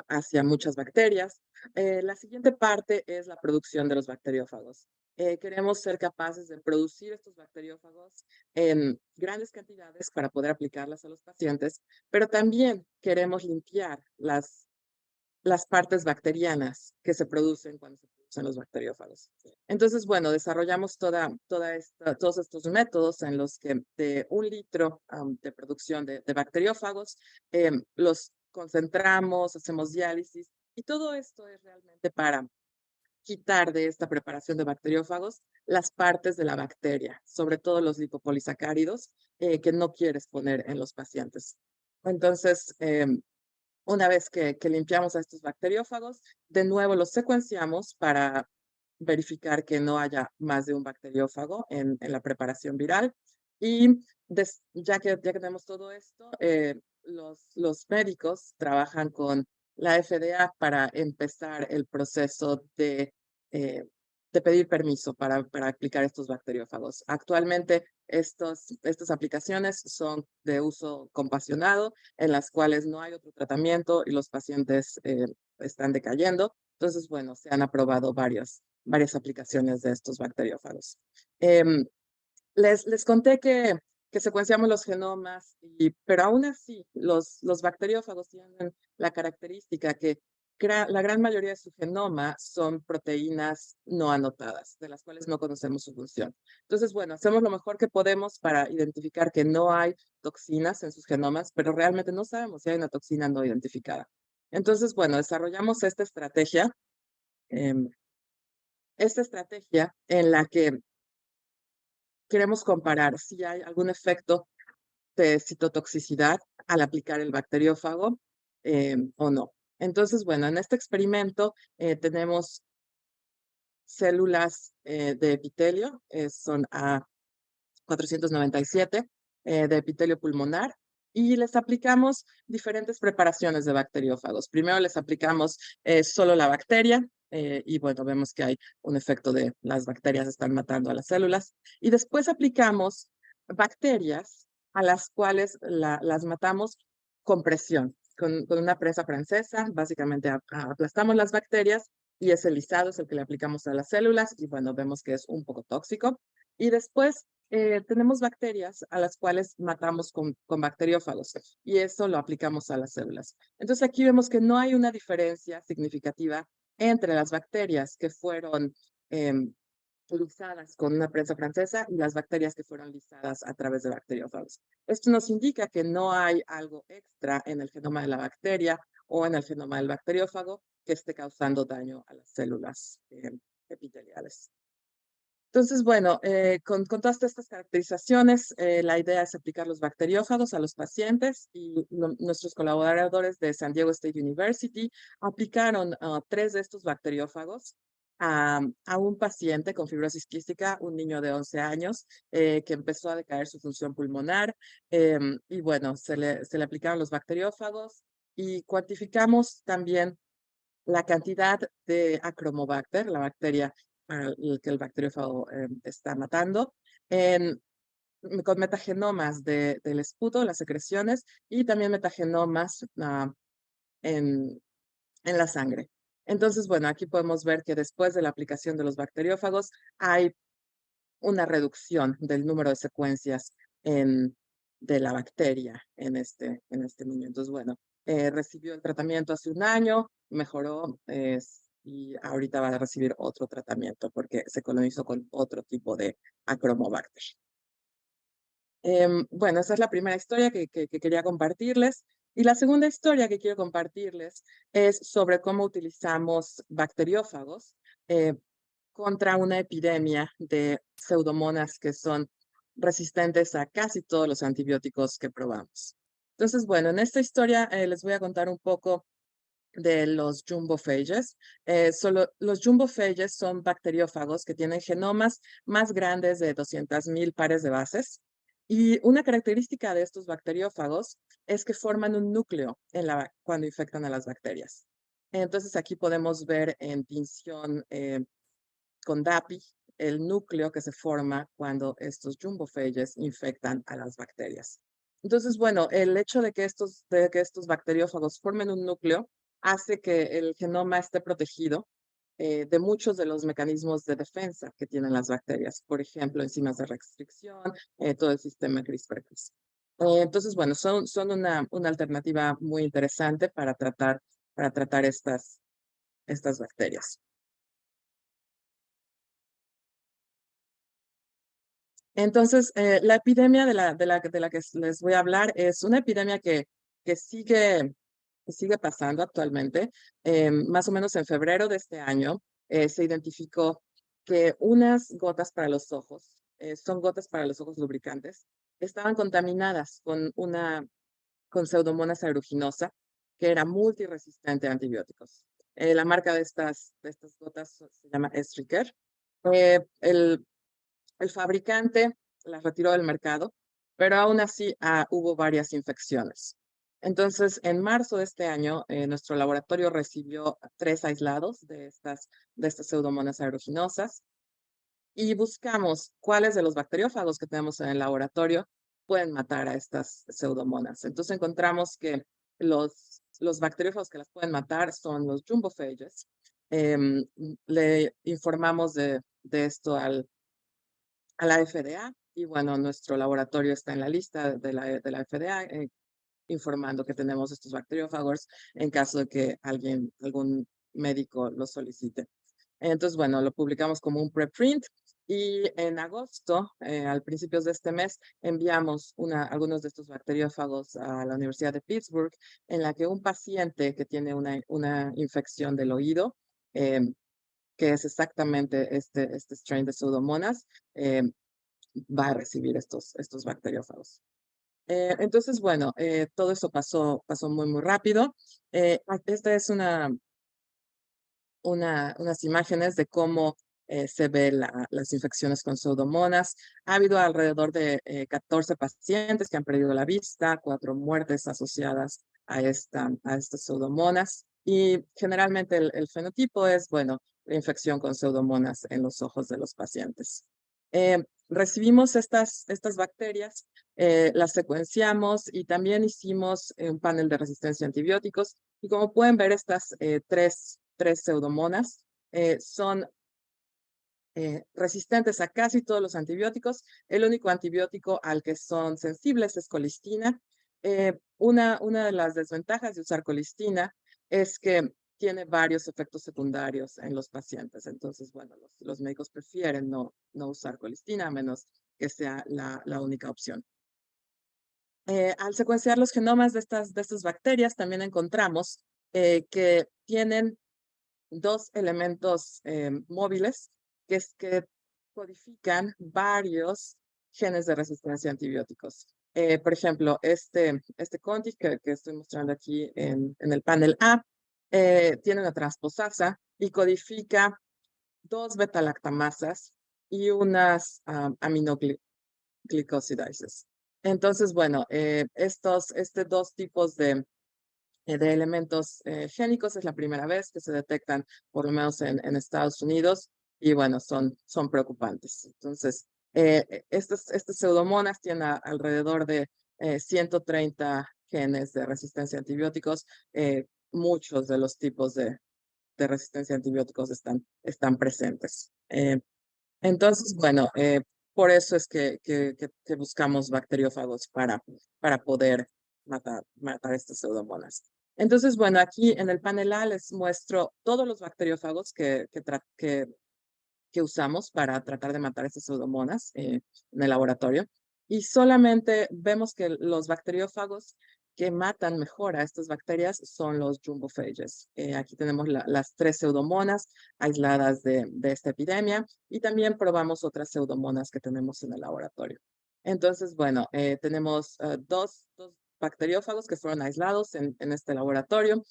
hacia muchas bacterias. La siguiente parte es la producción de los bacteriófagos. Queremos ser capaces de producir estos bacteriófagos en grandes cantidades para poder aplicarlas a los pacientes, pero también queremos limpiar las partes bacterianas que se producen cuando se produce encontramos en los bacteriófagos. Entonces, bueno, desarrollamos todos estos métodos en los que de 1 litro de producción de bacteriófagos, los concentramos, hacemos diálisis, y todo esto es realmente para quitar de esta preparación de bacteriófagos las partes de la bacteria, sobre todo los lipopolisacáridos que no quieres poner en los pacientes. Entonces, una vez que limpiamos a estos bacteriófagos, de nuevo los secuenciamos para verificar que no haya más de un bacteriófago en la preparación viral. Y ya que tenemos todo esto, los médicos trabajan con la FDA para empezar el proceso de pedir permiso para aplicar estos bacteriófagos. Actualmente, estas aplicaciones son de uso compasionado, en las cuales no hay otro tratamiento y los pacientes están decayendo. Entonces, bueno, se han aprobado varias aplicaciones de estos bacteriófagos. Les conté que secuenciamos los genomas, pero aún así los bacteriófagos tienen la característica que la gran mayoría de su genoma son proteínas no anotadas, de las cuales no conocemos su función. Entonces, bueno, hacemos lo mejor que podemos para identificar que no hay toxinas en sus genomas, pero realmente no sabemos si hay una toxina no identificada. Entonces, bueno, desarrollamos esta estrategia en la que queremos comparar si hay algún efecto de citotoxicidad al aplicar el bacteriófago o no. Entonces, bueno, en este experimento tenemos células de epitelio, son A497 de epitelio pulmonar, y les aplicamos diferentes preparaciones de bacteriófagos. Primero les aplicamos solo la bacteria, y bueno, vemos que hay un efecto de las bacterias están matando a las células. Y después aplicamos bacterias a las cuales las matamos con presión, con una prensa francesa. Básicamente aplastamos las bacterias y ese lisado es el que le aplicamos a las células y bueno, vemos que es un poco tóxico. Y después tenemos bacterias a las cuales matamos con bacteriófagos y eso lo aplicamos a las células. Entonces aquí vemos que no hay una diferencia significativa entre las bacterias que fueron lisadas con una prensa francesa y las bacterias que fueron lisadas a través de bacteriófagos. Esto nos indica que no hay algo extra en el genoma de la bacteria o en el genoma del bacteriófago que esté causando daño a las células epiteliales. Entonces, bueno, con todas estas caracterizaciones, la idea es aplicar los bacteriófagos a los pacientes y nuestros colaboradores de San Diego State University aplicaron 3 de estos bacteriófagos a un paciente con fibrosis quística, un niño de 11 años que empezó a decaer su función pulmonar y bueno, se le aplicaron los bacteriófagos y cuantificamos también la cantidad de Acromobacter, la bacteria que el bacteriófago está matando, con metagenomas del esputo, las secreciones, y también metagenomas en la sangre. Entonces, bueno, aquí podemos ver que después de la aplicación de los bacteriófagos hay una reducción del número de secuencias de la bacteria en este niño. Entonces, bueno, recibió el tratamiento hace 1 año, mejoró y ahorita va a recibir otro tratamiento porque se colonizó con otro tipo de Acromobacter. Bueno, esa es la primera historia que quería compartirles. Y la segunda historia que quiero compartirles es sobre cómo utilizamos bacteriófagos contra una epidemia de pseudomonas que son resistentes a casi todos los antibióticos que probamos. Entonces, bueno, en esta historia les voy a contar un poco de los jumbophages. Los jumbophages son bacteriófagos que tienen genomas más grandes de 200,000 pares de bases. Y una característica de estos bacteriófagos es que forman un núcleo cuando infectan a las bacterias. Entonces aquí podemos ver en tinción con DAPI el núcleo que se forma cuando estos jumbophages infectan a las bacterias. Entonces, bueno, el hecho de que estos bacteriófagos formen un núcleo hace que el genoma esté protegido de muchos de los mecanismos de defensa que tienen las bacterias. Por ejemplo, enzimas de restricción, todo el sistema CRISPR-Cas. Entonces, bueno, son una alternativa muy interesante para tratar estas bacterias. Entonces, la epidemia de la que les voy a hablar es una epidemia que sigue pasando actualmente. Más o menos en febrero de este año se identificó que unas gotas para los ojos, son gotas para los ojos lubricantes, estaban contaminadas con Pseudomonas aeruginosa, que era multiresistente a antibióticos. La marca de estas gotas se llama Estriker. El fabricante las retiró del mercado, pero aún así hubo varias infecciones. Entonces, en marzo de este año, nuestro laboratorio recibió 3 aislados de estas pseudomonas aeruginosas y buscamos cuáles de los bacteriófagos que tenemos en el laboratorio pueden matar a estas pseudomonas. Entonces encontramos que los bacteriófagos que las pueden matar son los jumbophages. Le informamos de esto a la FDA y bueno, nuestro laboratorio está en la lista de la FDA informando que tenemos estos bacteriófagos en caso de que algún médico lo solicite. Entonces, bueno, lo publicamos como un preprint y en agosto, al principios de este mes, enviamos algunos de estos bacteriófagos a la Universidad de Pittsburgh, en la que un paciente que tiene una infección del oído, que es exactamente este strain de Pseudomonas, va a recibir estos bacteriófagos. Entonces, bueno, todo eso pasó muy, muy rápido. Esta es unas imágenes de cómo se ven las infecciones con pseudomonas. Ha habido alrededor de 14 pacientes que han perdido la vista, 4 muertes asociadas a estas pseudomonas. Y generalmente el fenotipo es, bueno, la infección con pseudomonas en los ojos de los pacientes. Recibimos estas bacterias, las secuenciamos y también hicimos un panel de resistencia a antibióticos. Y como pueden ver, estas tres pseudomonas son resistentes a casi todos los antibióticos. El único antibiótico al que son sensibles es colistina. Una de las desventajas de usar colistina es que tiene varios efectos secundarios en los pacientes. Entonces, bueno, los médicos prefieren no usar colistina a menos que sea la única opción. Al secuenciar los genomas de estas bacterias, también encontramos que tienen 2 elementos móviles que codifican varios genes de resistencia a antibióticos. Por ejemplo, este contig que estoy mostrando aquí en el panel A tiene una transposasa y codifica 2 beta-lactamasas y unas aminoglicosidases. Entonces, bueno, estos 2 tipos de elementos génicos es la primera vez que se detectan, por lo menos en Estados Unidos, y bueno, son preocupantes. Entonces, estas pseudomonas tienen alrededor de 130 genes de resistencia a antibióticos. Muchos de los tipos de resistencia a antibióticos están presentes. Entonces, bueno, por eso es que buscamos bacteriófagos para poder matar estas pseudomonas. Entonces, bueno, aquí en el panel A les muestro todos los bacteriófagos que usamos para tratar de matar estas pseudomonas en el laboratorio. Y solamente vemos que los bacteriófagos que matan mejor a estas bacterias son los jumbophages. Aquí tenemos las 3 pseudomonas aisladas de esta epidemia y también probamos otras pseudomonas que tenemos en el laboratorio. Entonces, bueno, tenemos 2 bacteriófagos que fueron aislados en este laboratorio.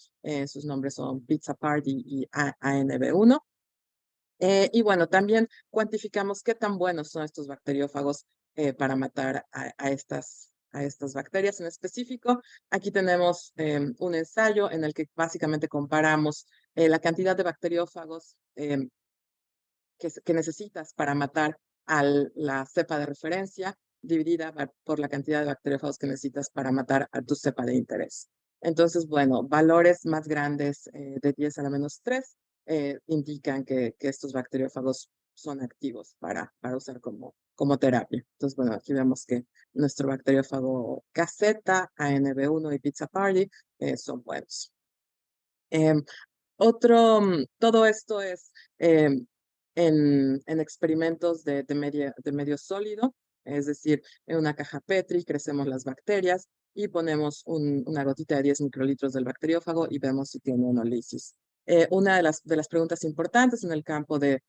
Sus nombres son Pizza Party y ANB1. Y bueno, también cuantificamos qué tan buenos son estos bacteriófagos para matar a estas bacterias en específico. Aquí tenemos un ensayo en el que básicamente comparamos la cantidad de bacteriófagos que necesitas para matar a la cepa de referencia dividida por la cantidad de bacteriófagos que necesitas para matar a tu cepa de interés. Entonces, bueno, valores más grandes de 10 a la menos 3 indican que estos bacteriófagos son activos para usar como terapia. Entonces, bueno, aquí vemos que nuestro bacteriófago KZ, ANB1 y Pizza Party son buenos. Todo esto es en experimentos de medio sólido. Es decir, en una caja Petri crecemos las bacterias y ponemos una gotita de 10 microlitros del bacteriófago y vemos si tiene una lisis. Una de las preguntas importantes en el campo de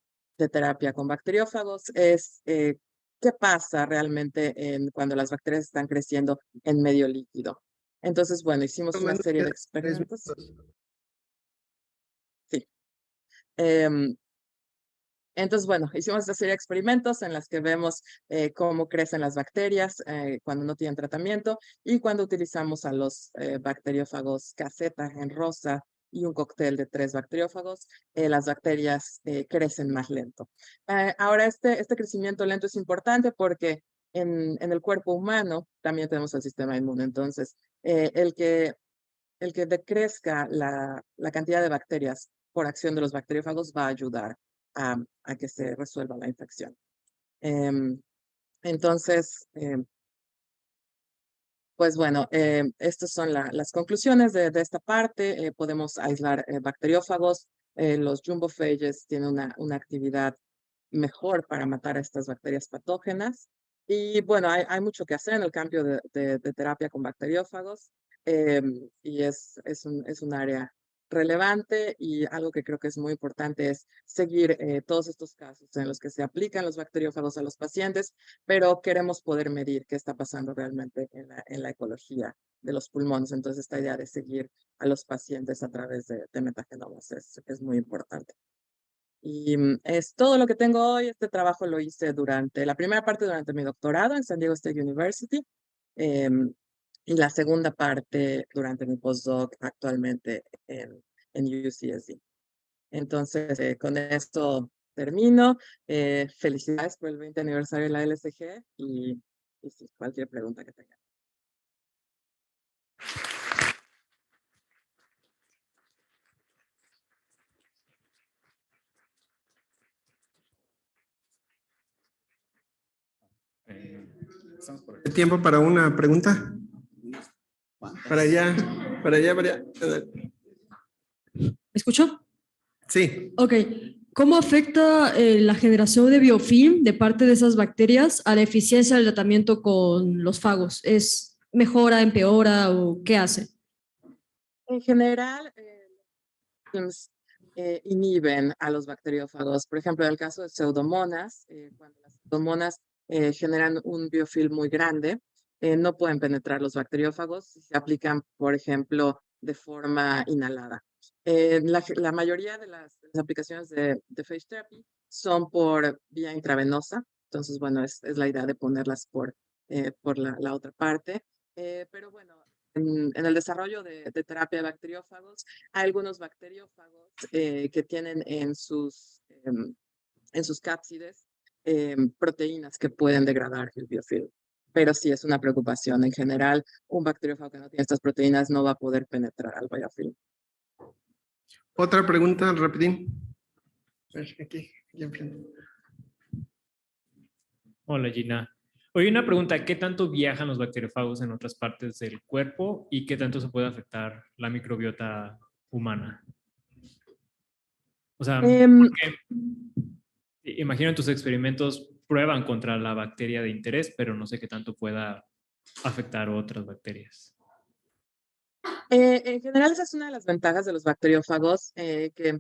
terapia con bacteriófagos es ¿qué pasa realmente cuando las bacterias están creciendo en medio líquido? Entonces, bueno, hicimos una serie de experimentos. Sí. Entonces, bueno, hicimos una serie de experimentos en las que vemos cómo crecen las bacterias cuando no tienen tratamiento y cuando utilizamos a los bacteriófagos caseta en rosa y un cóctel de 3 bacteriófagos, las bacterias crecen más lento. Ahora, este crecimiento lento es importante porque en el cuerpo humano también tenemos el sistema inmune. Entonces, el que decrezca la cantidad de bacterias por acción de los bacteriófagos va a ayudar a que se resuelva la infección. Entonces, pues bueno, estas son las conclusiones de esta parte. Podemos aislar bacteriófagos. Los jumbophages tienen una actividad mejor para matar a estas bacterias patógenas. Y bueno, hay mucho que hacer en el cambio de terapia con bacteriófagos. Y es un área relevante y algo que creo que es muy importante es seguir todos estos casos en los que se aplican los bacteriófagos a los pacientes, pero queremos poder medir qué está pasando realmente en la ecología de los pulmones. Entonces, esta idea de seguir a los pacientes a través de metagenomas es muy importante. Y es todo lo que tengo hoy. Este trabajo lo hice la primera parte durante mi doctorado en San Diego State University y la segunda parte durante mi postdoc actualmente en UCSD. Entonces, con esto termino. Felicidades por el 20 aniversario de la LCG y sí, cualquier pregunta que tengan. ¿Tiempo para una pregunta? Para allá. ¿Me escuchó? Sí. Ok. ¿Cómo afecta la generación de biofilm de parte de esas bacterias a la eficiencia del tratamiento con los fagos? ¿Es mejora, empeora o qué hace? En general, inhiben a los bacteriófagos. Por ejemplo, en el caso de pseudomonas, cuando las pseudomonas generan un biofilm muy grande, no pueden penetrar los bacteriófagos si se aplican, por ejemplo, de forma inhalada. La mayoría de las aplicaciones de phage therapy son por vía intravenosa. Entonces, bueno, es la idea de ponerlas por la otra parte. Pero bueno, en el desarrollo de terapia de bacteriófagos, hay algunos bacteriófagos que tienen en sus cápsides proteínas que pueden degradar el biofilm. Pero sí es una preocupación. En general, un bacteriófago que no tiene estas proteínas no va a poder penetrar al biofilm. Otra pregunta, rapidín. Aquí enfrente. Hola, Gina. Oye, una pregunta, ¿qué tanto viajan los bacteriófagos en otras partes del cuerpo y qué tanto se puede afectar la microbiota humana? O sea, porque imagino en tus experimentos prueban contra la bacteria de interés, pero no sé qué tanto pueda afectar otras bacterias. En general, esa es una de las ventajas de los bacteriófagos, que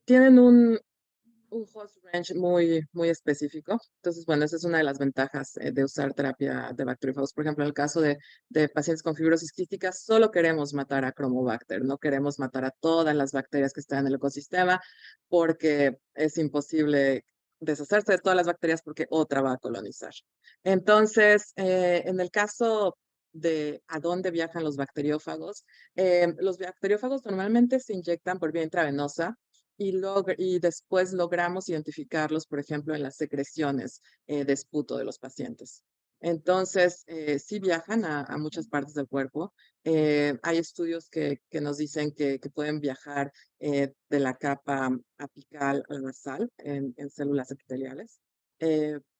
tienen un host range muy específico. Entonces, bueno, esa es una de las ventajas de usar terapia de bacteriófagos. Por ejemplo, en el caso de pacientes con fibrosis quística, solo queremos matar a Chromobacter, no queremos matar a todas las bacterias que están en el ecosistema porque es imposible deshacerse de todas las bacterias porque otra va a colonizar. Entonces, en el caso de a dónde viajan los bacteriófagos normalmente se inyectan por vía intravenosa y después logramos identificarlos, por ejemplo, en las secreciones de esputo de los pacientes. Entonces, sí viajan a muchas partes del cuerpo. Hay estudios que nos dicen que pueden viajar de la capa apical a la nasal en células epiteliales.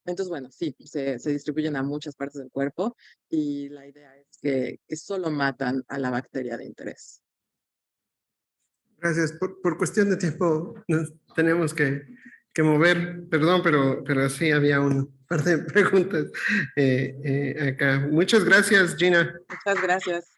Entonces, bueno, sí, se distribuyen a muchas partes del cuerpo y la idea es que solo matan a la bacteria de interés. Gracias. Por cuestión de tiempo tenemos que que mover, perdón, pero sí había un par de preguntas acá. Muchas gracias, Gina. Muchas gracias.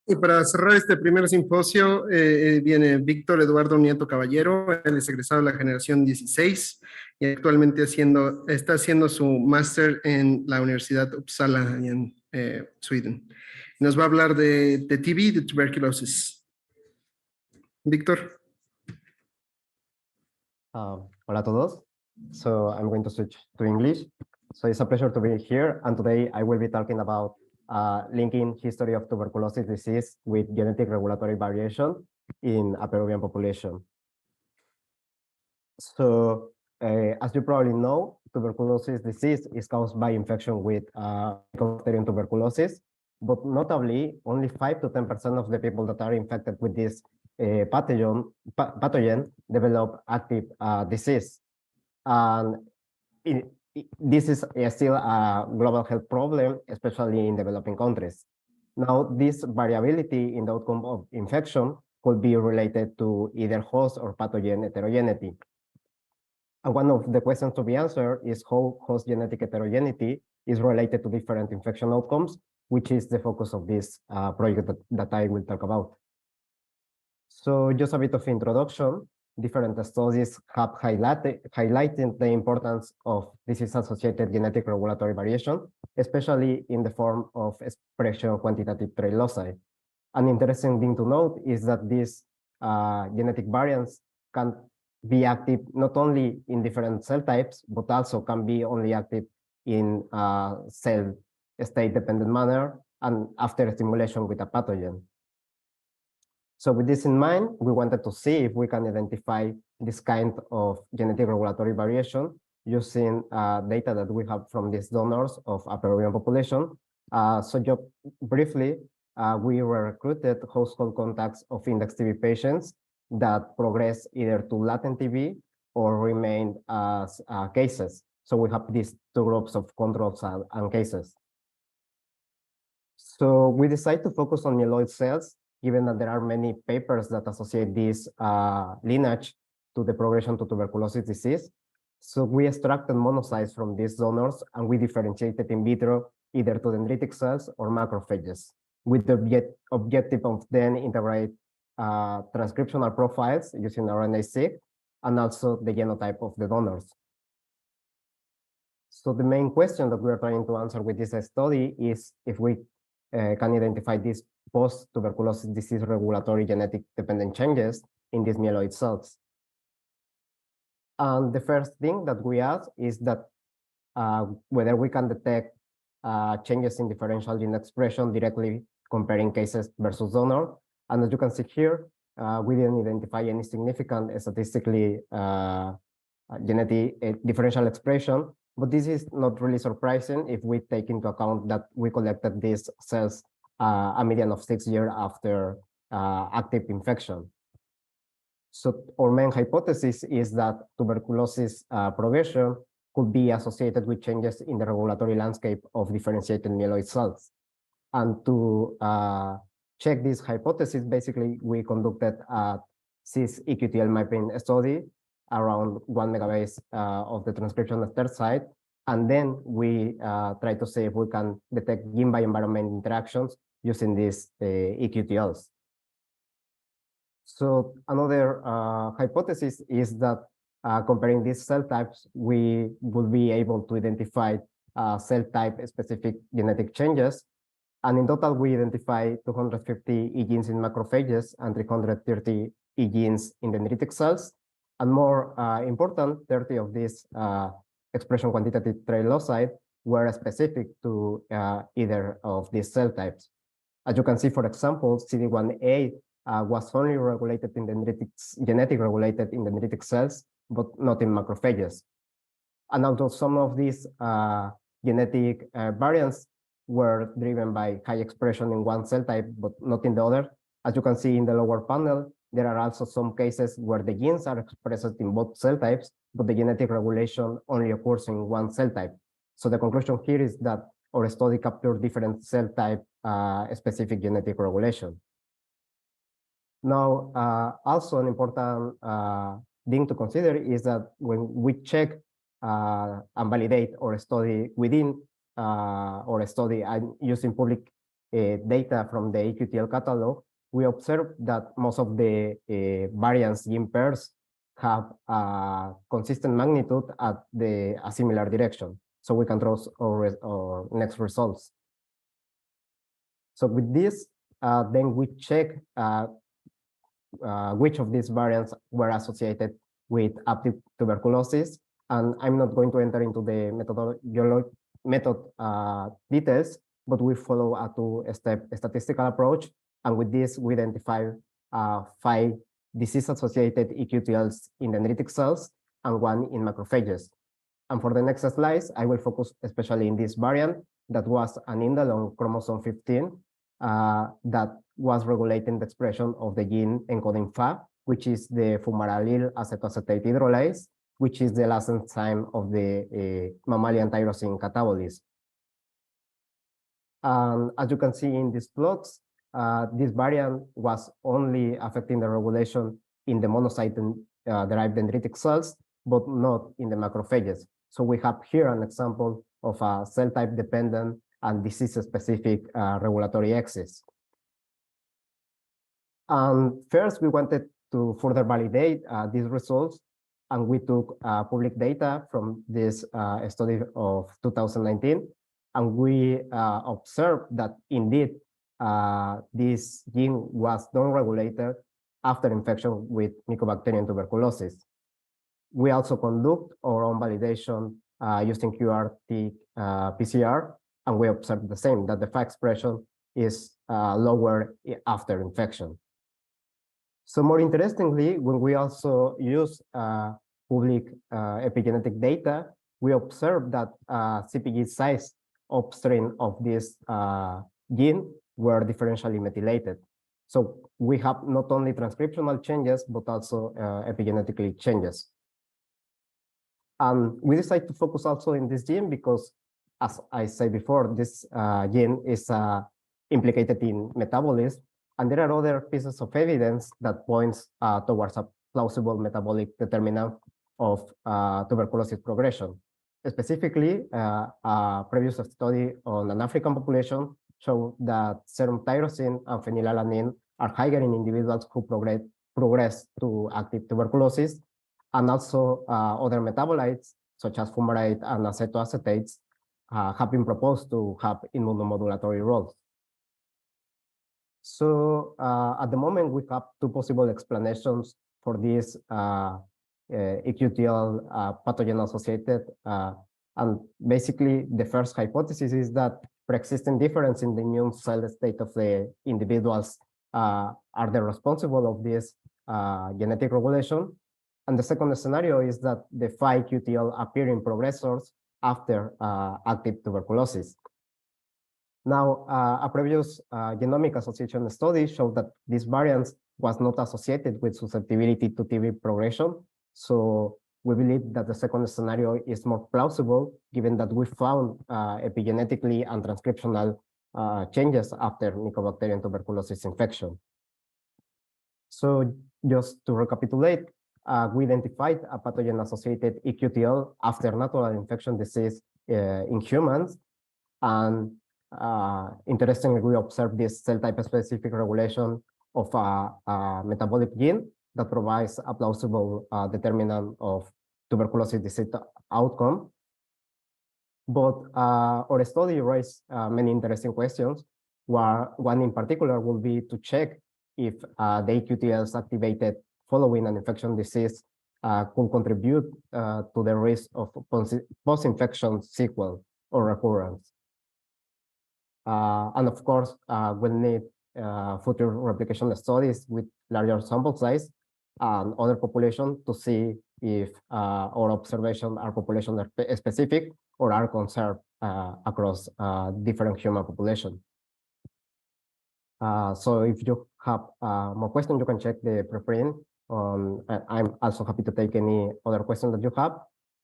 Y para cerrar este primer simposio, viene Víctor Eduardo Nieto Caballero, él es egresado de la generación 16 y actualmente está haciendo su máster en la Universidad Uppsala en Sweden. Nos va a hablar de TB, de tuberculosis. Víctor. Hola a todos. So I'm going to switch to English. So it's a pleasure to be here. And today I will be talking about linking history of tuberculosis disease with genetic regulatory variation in a Peruvian population. So as you probably know, tuberculosis disease is caused by infection with Mycobacterium tuberculosis, but notably only 5 to 10% of the people that are infected with this pathogen develop active disease. And this is still a global health problem, especially in developing countries. Now, this variability in the outcome of infection could be related to either host or pathogen heterogeneity. And one of the questions to be answered is how host genetic heterogeneity is related to different infection outcomes, which is the focus of this project that I will talk about. So just a bit of introduction. Different studies have highlighted the importance of disease-associated genetic regulatory variation, especially in the form of expression quantitative trait loci. An interesting thing to note is that these genetic variants can be active not only in different cell types, but also can be only active in cell state-dependent manner and after stimulation with a pathogen. So with this in mind, we wanted to see if we can identify this kind of genetic regulatory variation using data that we have from these donors of a Peruvian population. So just briefly, we recruited household contacts of index TB patients that progress either to latent TB or remain as cases. So we have these two groups of controls and cases. So we decided to focus on myeloid cells, given that there are many papers that associate this lineage to the progression to tuberculosis disease. So we extracted monocytes from these donors and we differentiated in vitro either to dendritic cells or macrophages, with the objective of then integrate transcriptional profiles using RNA-seq and also the genotype of the donors. So the main question that we are trying to answer with this study is if we can identify these post-tuberculosis disease regulatory genetic dependent changes in these myeloid cells. And the first thing that we ask is that whether we can detect changes in differential gene expression directly comparing cases versus donor. And as you can see here, we didn't identify any significant statistically genetic differential expression, but this is not really surprising if we take into account that we collected these cells a median of 6 years after active infection. So our main hypothesis is that tuberculosis progression could be associated with changes in the regulatory landscape of differentiated myeloid cells. And to check this hypothesis, basically we conducted a cis-EQTL mapping study around 1 megabase of the transcription at third site. And then we try to see if we can detect gene by environment interactions using these EQTLs. So another hypothesis is that comparing these cell types, we will be able to identify cell type specific genetic changes. And in total, we identify 250 E genes in macrophages and 330 E genes in dendritic cells. And more important, 30 of these expression quantitative trait loci were specific to either of these cell types. As you can see, for example, CD1A was only regulated in dendritics, genetic regulated in dendritic cells, but not in macrophages. And although some of these genetic variants were driven by high expression in one cell type, but not in the other, as you can see in the lower panel, there are also some cases where the genes are expressed in both cell types, but the genetic regulation only occurs in one cell type. So the conclusion here is that or study capture different cell type specific genetic regulation. Now, also an important thing to consider is that when we check and validate or study within or study using public data from the EQTL catalog, we observe that most of the variance gene pairs have consistent magnitude at a similar direction. So we can trust our next results. So with this, then we check which of these variants were associated with active tuberculosis. And I'm not going to enter into the method details, but we follow a two-step statistical approach. And with this, we identify 5 disease-associated EQTLs in dendritic cells and 1 in macrophages. And for the next slides, I will focus especially in this variant that was an indel on chromosome 15 that was regulating the expression of the gene encoding Fa, which is the fumarallyl acetoacetate hydrolase, which is the last enzyme of the mammalian tyrosine catabolism. As you can see in these plots, this variant was only affecting the regulation in the monocyte-derived dendritic cells, but not in the macrophages. So we have here an example of a cell type dependent and disease-specific regulatory axis. First, we wanted to further validate these results, and we took public data from this study of 2019, and we observed that indeed this gene was downregulated after infection with Mycobacterium tuberculosis. We also conduct our own validation using QRT PCR, and we observed the same, that the Fa expression is lower after infection. So more interestingly, when we also use public epigenetic data, we observed that CpG size upstream of this gene were differentially methylated. So we have not only transcriptional changes, but also epigenetically changes. And we decided to focus also in this gene because, as I said before, this gene is implicated in metabolism. And there are other pieces of evidence that points towards a plausible metabolic determinant of tuberculosis progression. Specifically, a previous study on an African population showed that serum tyrosine and phenylalanine are higher in individuals who progress to active tuberculosis, and also other metabolites such as fumarate and acetoacetates have been proposed to have immunomodulatory roles. So at the moment, we have 2 possible explanations for this EQTL pathogen-associated. And basically, the first hypothesis is that pre-existing difference in the immune cell state of the individuals are the responsible of this genetic regulation. And the second scenario is that the Fa EQTL appear in progressors after active tuberculosis. Now, a previous genomic association study showed that this variant was not associated with susceptibility to TB progression. So we believe that the second scenario is more plausible, given that we found epigenetically and transcriptional changes after Mycobacterium tuberculosis infection. So just to recapitulate, we identified a pathogen-associated EQTL after natural infection disease in humans. And interestingly, we observed this cell type specific regulation of a metabolic gene that provides a plausible determinant of tuberculosis disease outcome. But our study raised many interesting questions, where one in particular will be to check if the EQTLs activated following an infection disease could contribute to the risk of post-infection sequel or recurrence. And of course, we'll need future replication studies with larger sample size and other population to see if our observations are population specific or are conserved across different human population. So if you have more questions, you can check the preprint. I'm also happy to take any other questions that you have.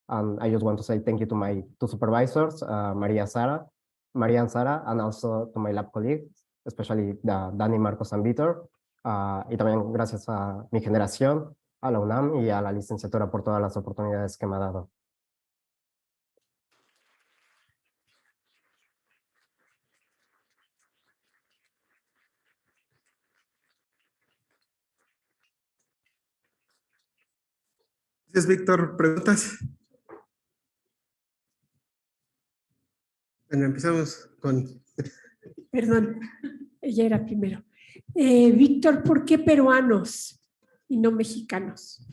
And I just want to say thank you to my 2 supervisors, Maria Sara Maria and Sara, and also to my lab colleagues, especially Dani, Marcos, and Víctor. Y también gracias a mi generación, a la UNAM y a la licenciatura por todas las oportunidades que me ha dado. Gracias, Víctor. ¿Preguntas? Bueno, empezamos con... Perdón, ella era primero. Víctor, ¿por qué peruanos y no mexicanos?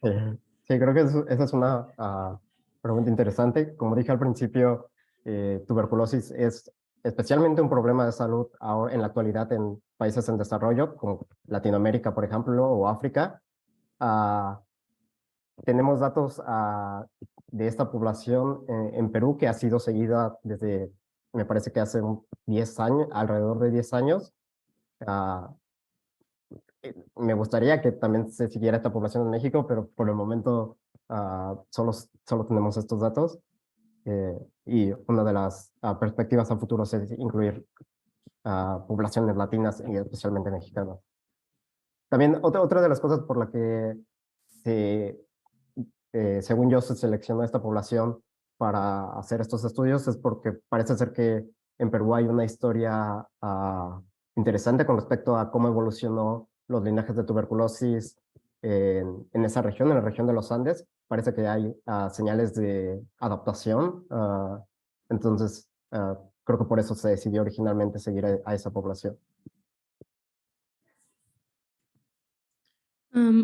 Sí, creo que esa es una pregunta interesante. Como dije al principio, tuberculosis es especialmente un problema de salud ahora en la actualidad en países en desarrollo, como Latinoamérica, por ejemplo, o África. Tenemos datos de esta población en Perú que ha sido seguida desde, me parece que hace 10 años, alrededor de 10 años. Me gustaría que también se siguiera esta población en México, pero por el momento solo tenemos estos datos. Y una de las perspectivas a futuro es incluir poblaciones latinas y especialmente mexicanas. También otra de las cosas por la que según yo se seleccionó esta población para hacer estos estudios es porque parece ser que en Perú hay una historia interesante con respecto a cómo evolucionó los linajes de tuberculosis en esa región, en la región de los Andes. Parece que hay señales de adaptación. Entonces, creo que por eso se decidió originalmente seguir a esa población.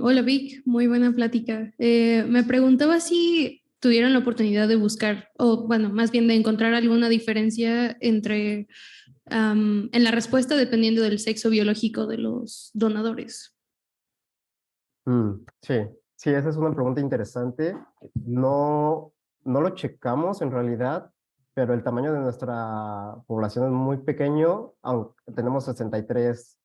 Hola Vic, muy buena plática. Me preguntaba si tuvieron la oportunidad de buscar, o bueno, más bien de encontrar alguna diferencia entre en la respuesta dependiendo del sexo biológico de los donadores. Sí, esa es una pregunta interesante. No lo checamos en realidad, pero el tamaño de nuestra población es muy pequeño, aunque tenemos 63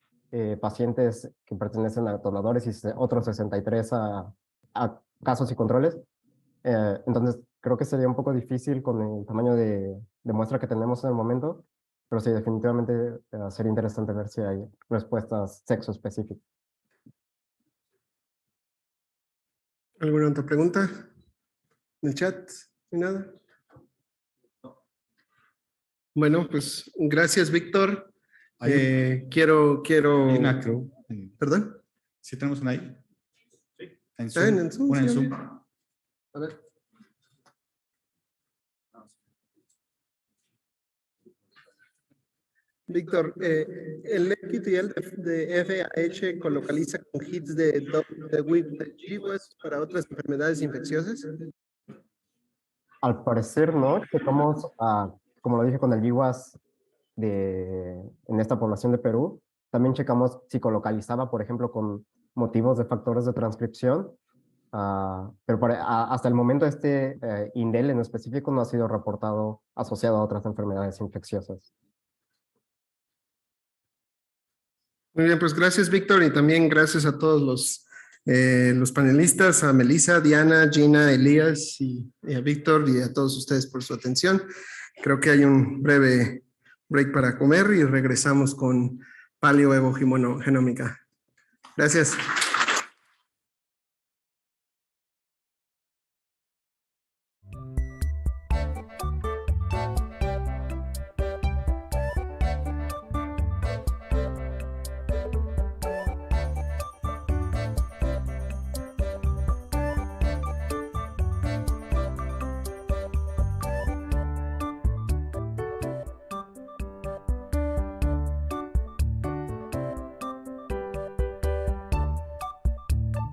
pacientes que pertenecen a donadores y otros 63 a casos y controles. Entonces, creo que sería un poco difícil con el tamaño de muestra que tenemos en el momento, pero sí, definitivamente sería interesante ver si hay respuestas sexo específicas. ¿Alguna otra pregunta? ¿En el chat? ¿Ni nada? Bueno, pues gracias, Víctor. Quiero... Hay una, creo. ¿Perdón? ¿Sí tenemos una ahí? Sí. En Zoom. En Zoom, una en sí, Zoom. A ver. Víctor, el equitial de FAH colocaliza con hits de GWAS para otras enfermedades infecciosas. Al parecer no, checamos, como lo dije con el GWAS en esta población de Perú, también checamos si colocalizaba, por ejemplo, con motivos de factores de transcripción, pero hasta el momento este INDEL en específico no ha sido reportado asociado a otras enfermedades infecciosas. Muy bien, pues gracias, Víctor, y también gracias a todos los panelistas, a Melissa, Diana, Gina, Elías y a Víctor y a todos ustedes por su atención. Creo que hay un breve break para comer y regresamos con paleoevogenómica. Gracias.